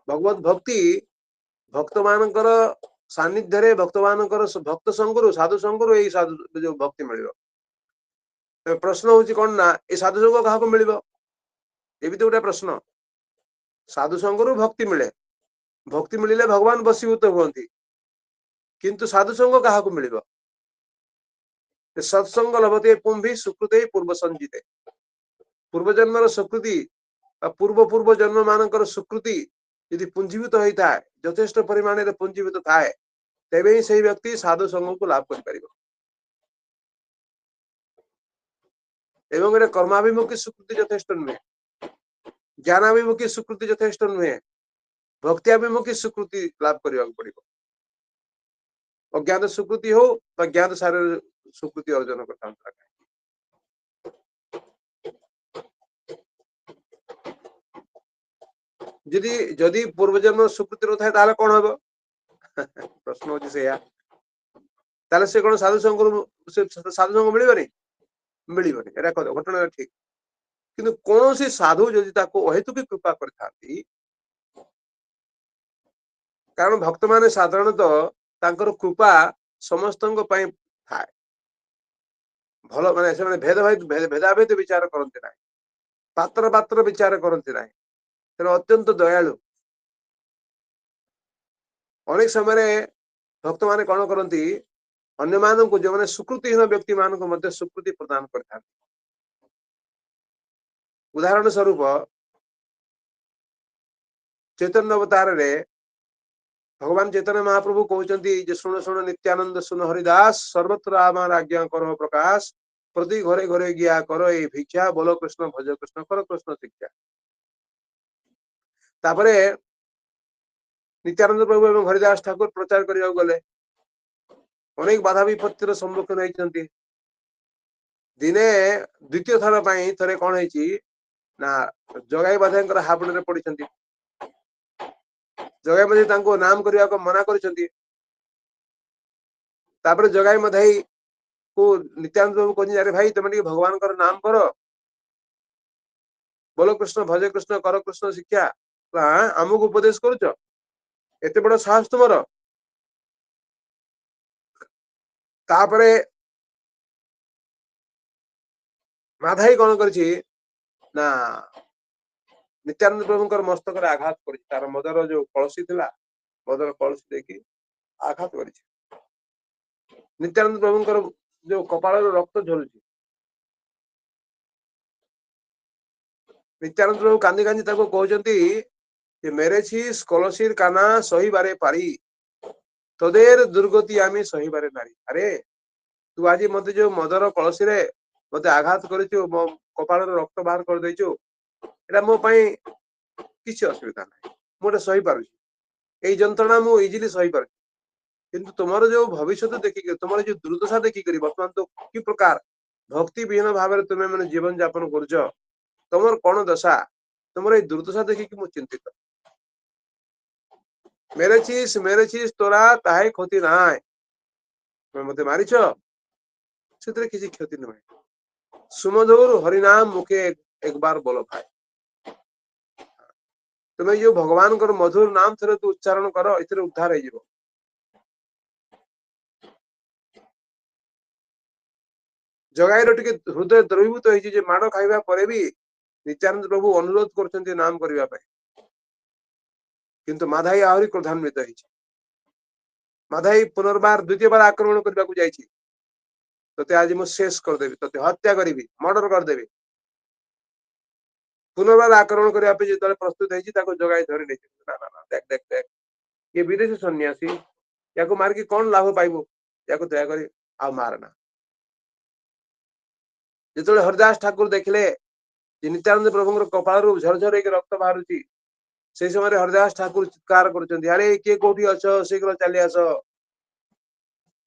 भगवत भक्ति भक्त मानकर सान्निध्य भक्त मानकर भक्त संगरू साधु संगरू यही साधु जो भक्ति मिल प्रश्न हूँ कौन ना ये साधु संग क्या मिल ये भी तो गोटे प्रश्न। साधु संगरू भक्ति मिले भक्ति मिलिले भगवान बशीभूत हुअନ୍ତି। किंतु साधु संग क्या मिल सत्संग लभते पुंभी सुकृते पूर्व संजीते पूर्वजन्मर सुकृति पूर्व पूर्व जन्म मानकर सुकृति यदि पुंजीवित होता है यथेष्ट परिमाण में पुंजीवित थाए तेबे ही सही व्यक्ति साधु संग को लाभ कर परिबो एवं एटा कर्माभिमुखी सुकृति यथेष्ट नुहे ज्ञानाभिमुखी सुकृति यथेष्ट नुहे भक्त्याभिमुखी सुकृति लाभ करने पड़ो अज्ञात सुकृति हो ज्ञात सारे सुकृति अर्जन करता जदि जदि पूर्वजन्म सुकृति न थाए ताले कौन हम प्रश्न होची से कौन साधु संग मिलबनी एटा घटना ठीक किंतु कौन सी साधु जदि ताको अहेतुक कृपा करथांती कारण भक्त माने साधारणतः तांकर कृपा समस्तंग पई थाए भल माने से भेदाभेद विचार करते ना पात्र पात्र विचार करते ना अत्यंत दयालु अनेक समय भक्त माने कौन करती अन्य मानव को जो मैंने सुकृतिहीन व्यक्ति मान को मध्य सुकृति प्रदान करता उदाहरण स्वरूप चैतन्य अवतार रे भगवान चैतन्य महाप्रभु कहते शुण शुण नित्यानंद सुन हरिदास सर्वत्र आमार आज्ञा करो प्रकाश प्रति घरे घरे गया करो ये भिक्षा बोलो कृष्ण भज कृष्ण कर कृष्ण शिक्षा तापरे नित्यानंद प्रभु एवं हरिदास ठाकुर प्रचार करने गले अनेक बाधा विपत्तिर सम्मुखीन होती दिने द्वितीय थर थे कौन ना जगाई बाधा हाबुड़ पड़ी जगाई मध्य नाम करने को मना कर जगाई मधाई को नित्यानंद प्रभु कहते अरे भाई तुम भगवान का नाम कर बोलो कृष्ण भज कृष्ण कर कृष्ण शिक्षा आमको उपदेश करुच एत बड़ साहस तुमर तापरे माधाई कौन कर नित्यानंद प्रभु मस्तक आघात कर मदर जो कलसी थी मदर कलसी देखी आघात कर नित्यानंद प्रभु जो कपाल रक्त झलुची नित्यानंद प्रभु कांदी कांदी कहते मेरे छीस कलसीर काना सही बारे पारी तदेर दुर्गति आमी सही बारे नारी अरे तू आज मत जो मदर कलसी रे मत आघात कर मो कपाल रक्त बाहर कर देचु एटा मो पई किसी असुविधा ना मुझे सही पार यही जंत्रणा मु इजिली सही पार किंतु तुमर जो भविष्य देखिक तुम जो दुर्दशा देखिक बर्तमान तो कि प्रकार भक्ति विहीन भाव तुम्हें मैंने जीवन यापन कर तुम कौन दशा तुम ये दुर्दशा देखिक मु चिंतित मेरे चीज तोरा ताहे क्षति ना मत मारिच से किसी क्षति नुहे सुमधुर हरिनाम मुखे एक बार बोलो भाई तुम्हें जो भगवान को मधुर नाम थे तू उच्चारण कर इतने उद्धार हो जगाईर टे हृदय द्रवीभूत हो माड़ खाइबा परे भी नित्यानंद प्रभु अनुरोध कर नाम करने किंतु माधाई आहरी क्रोधान्वित हो माधाई पुनर्बार द्वितीय बार आक्रमण करने को जाइए ते आज मुझे शेष करदेवी ते हत्या करी मर्डर करदेवी पुनर्बार आक्रमण करने जो प्रस्तुत है जगाई धरी नहीं ना ना ना देख देख देख ये विदेशी सन्यासी या मारिकी कौन लाभ पाइबू या दयाकोरी आ मारना जो हरिदास ठाकुर देखले नित्यानंद प्रभु कपाल झरझर एक रक्त बाहर से समय हरिदास ठाकुर चित्कार कर अरे किए कौटी अच शीघ्र चली आस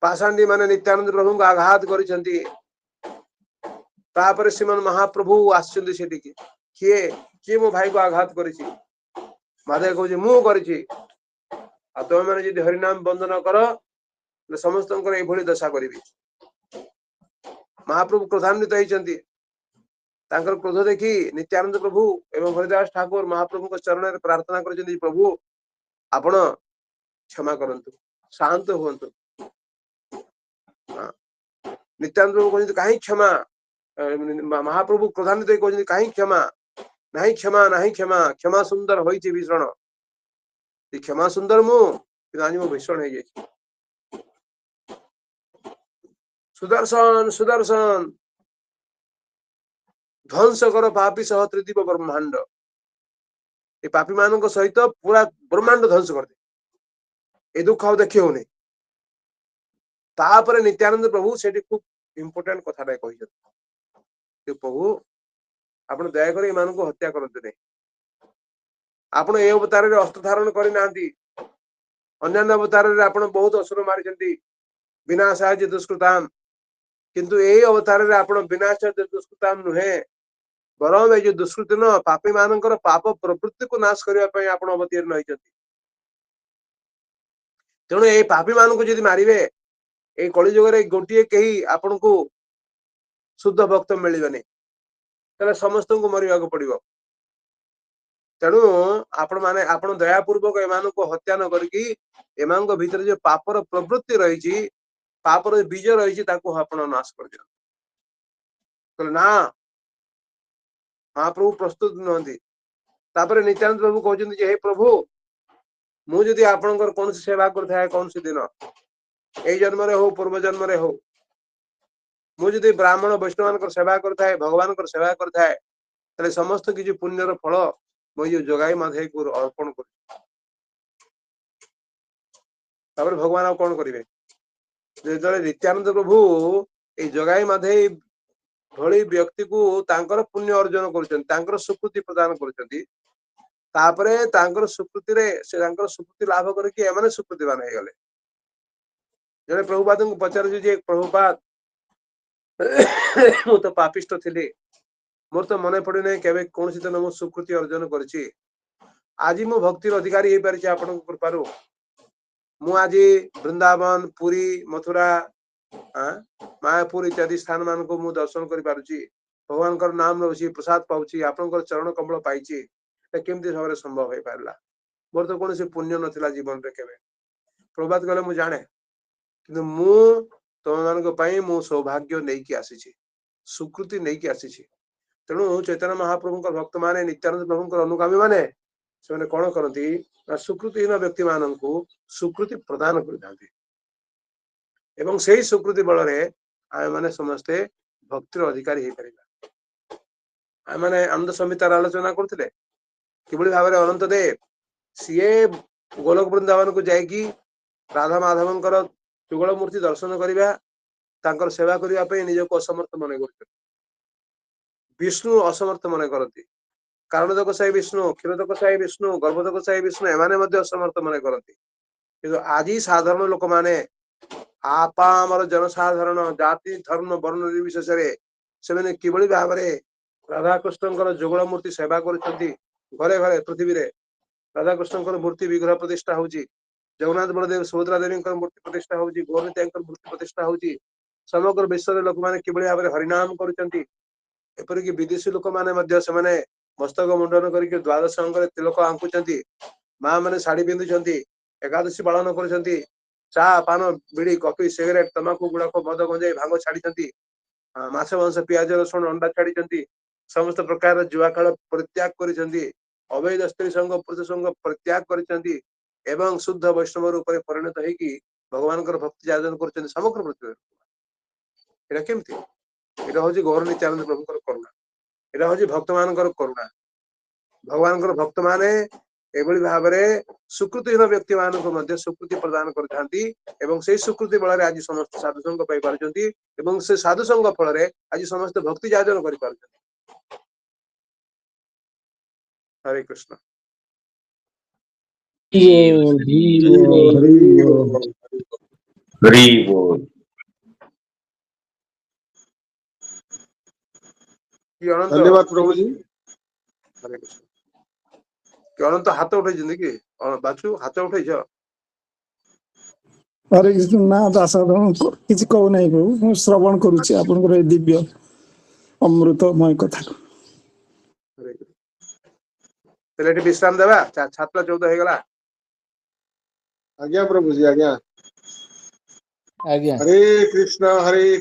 पाषांडी माने नित्यानंद प्रभु को आघात कर श्रीमान महाप्रभु आसि किए किए मो भाई को आघात कर माधव कह मु तुम मैंने हरिनाम बंदन कर समस्त दशा करी महाप्रभु क्रोधान्वित होती क्रोध देखी नित्यानंद प्रभु एवं हरिदास ठाकुर महाप्रभु को चरण में प्रार्थना कर प्रभु आपण क्षमा करंतु शांत हुंतु नित्यानंद प्रभु कहते कहीं क्षमा महाप्रभु क्रोधान्वित कहते कहीं क्षमा नहीं क्षमा नहीं क्षमा क्षमा सुंदर होइछि भीषण क्षमा सुंदर मु आज मो भीषण हो ସୁଦର୍ଶନ ସୁଦର୍ଶନ ଧ୍ୱଂସ କର ପାପୀ ସହ ତ୍ରିଦୀପ ବ୍ରହ୍ମାଣ୍ଡ। ଏ ପାପୀ ମାନଙ୍କ ସହିତ ପୁରା ବ୍ରହ୍ମାଣ୍ଡ ଧ୍ୱଂସ କରିଦେ, ଏ ଦୁଃଖ ଆଉ ଦେଖି ହଉନି। ତାପରେ ନିତ୍ୟାନନ୍ଦ ପ୍ରଭୁ ସେଠି ଖୁବ ଇମ୍ପୋର୍ଟାଣ୍ଟ କଥାଟା କହିଛନ୍ତି, ପ୍ରଭୁ ଆପଣ ଦୟାକରି ଏମାନଙ୍କୁ ହତ୍ୟା କରନ୍ତୁ ନାହିଁ। ଆପଣ ଏ ଅବତାରରେ ଅସ୍ତ୍ର ଧାରଣ କରିନାହାନ୍ତି, ଅନ୍ୟାନ୍ୟ ଅବତାରରେ ଆପଣ ବହୁତ ଅସୁର ମାରିଛନ୍ତି, ବିନାଶାୟ ଦୁଷ୍କୃତାମ, କିନ୍ତୁ ଏଇ ଅବତାରରେ ଆପଣ ବିନାଶାୟ ଦୁଷ୍କୃତାମ ନୁହେଁ, ବରଂ ଏଇ ଯୋଉ ଦୁଷ୍କୃତି ନୁହଁ, ପାପୀ ମାନଙ୍କର ପାପ ପ୍ରବୃତ୍ତିକୁ ନାଶ କରିବା ପାଇଁ ଆପଣ ଅବତୀର୍ଣ୍ଣ ହେଇଛନ୍ତି। ତେଣୁ ଏଇ ପାପୀ ମାନଙ୍କୁ ଯଦି ମାରିବେ, ଏଇ କଳି ଯୁଗରେ ଗୋଟିଏ କେହି ଆପଣଙ୍କୁ ଶୁଦ୍ଧ ଭକ୍ତ ମିଳିବନି, ତାହେଲେ ସମସ୍ତଙ୍କୁ ମରିବାକୁ ପଡିବ। ତେଣୁ ଆପଣ ଦୟାପୂର୍ବକ ଏମାନଙ୍କୁ ହତ୍ୟା ନ କରିକି ଏମାନଙ୍କ ଭିତରେ ଯୋଉ ପାପର ପ୍ରବୃତ୍ତି ରହିଛି, ପାପର ବୀଜ ରହିଛି, ତାକୁ ଆପଣ ନାଶ କରିଦିଅନ୍ତୁ। କହିଲେ ନା, ମହାପ୍ରଭୁ ପ୍ରସ୍ତୁତ ନୁହନ୍ତି। ତାପରେ ନିତ୍ୟାନନ୍ଦ ପ୍ରଭୁ କହୁଛନ୍ତି ଯେ, ହେ ପ୍ରଭୁ, ମୁଁ ଯଦି ଆପଣଙ୍କର କୌଣସି ସେବା କରିଥାଏ କୌଣସି ଦିନ, ଏଇ ଜନ୍ମରେ ହଉ ପୂର୍ବ ଜନ୍ମରେ ହଉ, ମୁଁ ଯଦି ବ୍ରାହ୍ମଣ ବୈଷ୍ଣବଙ୍କର ସେବା କରିଥାଏ, ଭଗବାନଙ୍କର ସେବା କରିଥାଏ, ତାହେଲେ ସମସ୍ତ କିଛି ପୁଣ୍ୟର ଫଳ ମୁଁ ଯୋଉ ଜଗାଇ ମାଧେଇକୁ ଅର୍ପଣ କରୁଛି। ତାପରେ ଭଗବାନ ଆଉ କଣ କରିବେ? ଯେତେବେଳେ ନିତ୍ୟାନନ୍ଦ ପ୍ରଭୁ ଏଇ ଜଗାଇ ମାଧେଇ ଭଳି ବ୍ୟକ୍ତିକୁ ତାଙ୍କର ପୁଣ୍ୟ ଅର୍ଜନ କରୁଛନ୍ତି, ତାଙ୍କର ସ୍ୱୀକୃତି ପ୍ରଦାନ କରୁଛନ୍ତି, ତାପରେ ତାଙ୍କର ସ୍ୱୀକୃତିରେ ସେ ତାଙ୍କର ସ୍ୱୀକୃତି ଲାଭ କରିକି ଏମାନେ ସ୍ୱୀକୃତିମାନ ହେଇଗଲେ। ଜଣେ ପ୍ରଭୁପାଦଙ୍କୁ ପଚାରୁଛି ଯେ, ପ୍ରଭୁପାଦ, ମୁଁ ତ ପାପିଷ୍ଟ ଥିଲି, ମୋର ତ ମନେ ପଡୁନାହିଁ କେବେ କୌଣସି ଦିନ ମୁଁ ସ୍ୱୀକୃତି ଅର୍ଜନ କରିଛି। ଆଜି ମୁଁ ଭକ୍ତିର ଅଧିକାରୀ ହେଇପାରିଛି ଆପଣଙ୍କ କୃପାରୁ। ମୁଁ ଆଜି ବୃନ୍ଦାବନ, ପୁରୀ, ମଥୁରା, ମାୟାପୁର ଇତ୍ୟାଦି ସ୍ଥାନ ମାନଙ୍କୁ ମୁଁ ଦର୍ଶନ କରିପାରୁଛି, ଭଗବାନଙ୍କର ନାମ ରହୁଛି, ପ୍ରସାଦ ପାଉଛି, ଆପଣଙ୍କର ଚରଣ କମଳ ପାଇଛି। କେମିତି ଭାବରେ ସମ୍ଭବ ହେଇପାରିଲା? ମୋର ତ କୌଣସି ପୁଣ୍ୟ ନଥିଲା ଜୀବନରେ କେବେ। ପ୍ରଭୁପାଦ କହିଲେ, ମୁଁ ଜାଣେ, କିନ୍ତୁ ମୁଁ ତମ ମାନଙ୍କ ପାଇଁ ମୁଁ ସୌଭାଗ୍ୟ ନେଇକି ଆସିଛି, ସ୍ୱୀକୃତି ନେଇକି ଆସିଛି। ତେଣୁ ଚୈତନ୍ୟ ମହାପ୍ରଭୁଙ୍କ ଭକ୍ତ ମାନେ, ନିତ୍ୟାନନ୍ଦ ପ୍ରଭୁଙ୍କର ଅନୁଗାମୀ ମାନେ, ସେମାନେ କଣ କରନ୍ତି ନା ସ୍ୱୀକୃତିହୀନ ବ୍ୟକ୍ତି ମାନଙ୍କୁ ସ୍ୱୀକୃତି ପ୍ରଦାନ କରିଥାନ୍ତି, ଏବଂ ସେଇ ସ୍ୱୀକୃତି ବଳରେ ଆମେ ମାନେ ସମସ୍ତେ ଭକ୍ତିର ଅଧିକାରୀ ହେଇପାରିବା। ଆମେ ଆନନ୍ଦ ସଂହିତାର ଆଲୋଚନା କରୁଥିଲେ, କିଭଳି ଭାବରେ ଅନନ୍ତ ଦେବ ସିଏ ଗୋଲକ ବୃନ୍ଦାବନକୁ ଯାଇକି ରାଧା ମାଧବଙ୍କର ଯୁଗଳ ମୂର୍ତ୍ତି ଦର୍ଶନ କରିବା, ତାଙ୍କର ସେବା କରିବା ପାଇଁ ନିଜକୁ ଅସମର୍ଥ ମନେ କରୁଛନ୍ତି। ବିଷ୍ଣୁ ଅସମର୍ଥ ମନେ କରନ୍ତି, କାରଣଦକ ସାହି ବିଷ୍ଣୁ, କ୍ଷୀରୋଦକ ସାହି ବିଷ୍ଣୁ, ଗର୍ଭୋଦକ ସାହି ବିଷ୍ଣୁ, ଏମାନେ ମଧ୍ୟ ଅସମର୍ଥ ମନେ କରନ୍ତି। କିନ୍ତୁ ଆଜି ସାଧାରଣ ଲୋକମାନେ, ଆମର ଜନସାଧାରଣ, ଜାତି ଧର୍ମ ବର୍ଣ୍ଣ ନିର୍ବିଶେଷରେ ସେମାନେ କିଭଳି ଭାବରେ ରାଧାକୃଷ୍ଣଙ୍କର ଯୁଗଳ ମୂର୍ତ୍ତି ସେବା କରୁଛନ୍ତି। ଘରେ ଘରେ ପୃଥିବୀରେ ରାଧାକୃଷ୍ଣଙ୍କର ମୂର୍ତ୍ତି ବିଗ୍ରହ ପ୍ରତିଷ୍ଠା ହଉଛି, ଜଗନ୍ନାଥ ବଳଦେବ ସୁଭଦ୍ରା ଦେବୀଙ୍କର ମୂର୍ତ୍ତି ପ୍ରତିଷ୍ଠା ହଉଛି, ଗୌରତାଙ୍କର ମୂର୍ତ୍ତି ପ୍ରତିଷ୍ଠା ହଉଛି। ସମଗ୍ର ବିଶ୍ୱରେ ଲୋକମାନେ କିଭଳି ଭାବରେ ହରିନାମ କରୁଛନ୍ତି। ଏପରିକି ବିଦେଶୀ ଲୋକମାନେ ମଧ୍ୟ ସେମାନେ ମସ୍ତକ ମୁଣ୍ଡନ କରିକି ଦ୍ୱାଦଶ ଅଙ୍ଗରେ ତିଲକ ଆଙ୍କୁଛନ୍ତି, ମା ମାନେ ଶାଢୀ ପିନ୍ଧୁଛନ୍ତି, ଏକାଦଶୀ ପାଳନ କରୁଛନ୍ତି, ଚା ପାନ ବିଡି କଫି ସିଗାରେଟ ତମାଖୁ ଗୁଡାକ ମଦ ଗଞ୍ଜେଇ ଭାଙ୍ଗ ଛାଡିଛନ୍ତି, ମାଛ ମାଂସ ପିଆଜ ରସୁଣ ଅଣ୍ଡା ଛାଡିଛନ୍ତି, ସମସ୍ତ ପ୍ରକାର ଜୁଆ ଖେଳ ପରିତ୍ୟାଗ କରିଛନ୍ତି, ଅବୈଧ ସ୍ତ୍ରୀ ସଂଘ ପୁରୁଷ ସଂଘ ପରିତ୍ୟାଗ କରିଛନ୍ତି, ଏବଂ ଶୁଦ୍ଧ ବୈଷ୍ଣବ ରୂପରେ ପରିଣତ ହେଇକି ଭଗବାନଙ୍କର ଭକ୍ତି ଯାଜନ କରୁଛନ୍ତି ସମଗ୍ର ପୃଥିବୀରେ। ଏଇଟା କେମିତି? ଏଇଟା ହଉଛି ଗୌର ନିତ୍ୟାନନ୍ଦ ପ୍ରଭୁଙ୍କର କରୁଣା, ଏଇଟା ହଉଛି ଭକ୍ତ ମାନଙ୍କର କରୁଣା। ଭଗବାନଙ୍କର ଭକ୍ତ ମାନେ ଏଭଳି ଭାବରେ ସ୍ୱୀକୃତିହୀନ ବ୍ୟକ୍ତି ମାନଙ୍କୁ ମଧ୍ୟ ସ୍ୱୀକୃତି ପ୍ରଦାନ କରିଥାନ୍ତି, ଏବଂ ସେଇ ସ୍ୱୀକୃତି ବଳରେ ଆଜି ସମସ୍ତେ ସାଧୁସଙ୍ଗ ପାଇପାରୁଛନ୍ତି, ଏବଂ ସେ ସାଧୁସଙ୍ଗ ଫଳରେ ଆଜି ସମସ୍ତେ ଭକ୍ତି ଯାଜନ କରିପାରୁଛନ୍ତି। ହରେ କୃଷ୍ଣ। ହରି ବୋଲ। କି ଅନନ୍ତ, ଧନ୍ୟବାଦ ପ୍ରଭୁଜୀ। ହରେ କୃଷ୍ଣ। କି ଅନନ୍ତ ହାତ ଉଠେଇଛନ୍ତି କି? ବାଛୁ ହାତ ଉଠେଇଛ? ହରେ କୃଷ୍ଣ। ନା ଦାସାଧନ କିଛି କହୁନାହିଁ ପ୍ରଭୁ, ମୁଁ ଶ୍ରବଣ କରୁଛି ଆପଣଙ୍କର ଏ ଦିବ୍ୟ ଅମୃତମୟ କଥାକୁ। ତାହେଲେ ଏଠି ବିଶ୍ରାମ ଦେବା, 7:14 ହେଇଗଲା। ଆଜ୍ଞା ପ୍ରଭୁଜୀ, ଆଜ୍ଞା। ଆଜ୍ଞା। Hare Krishna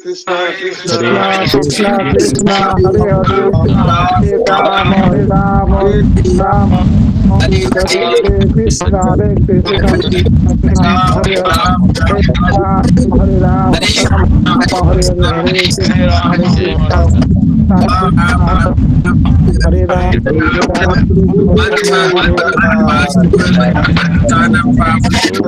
Krishna Krishna Krishna Krishna Krishna Krishna Hare Hare, Hare Ram Hare Ram, Hare Ram Hare Krishna, Hare Krishna, Krishna Hare Ram, Hare Ram, Hare Hare, Hare Krishna, Hare Krishna, Hare Ram, Hare Ram, Hare Ram.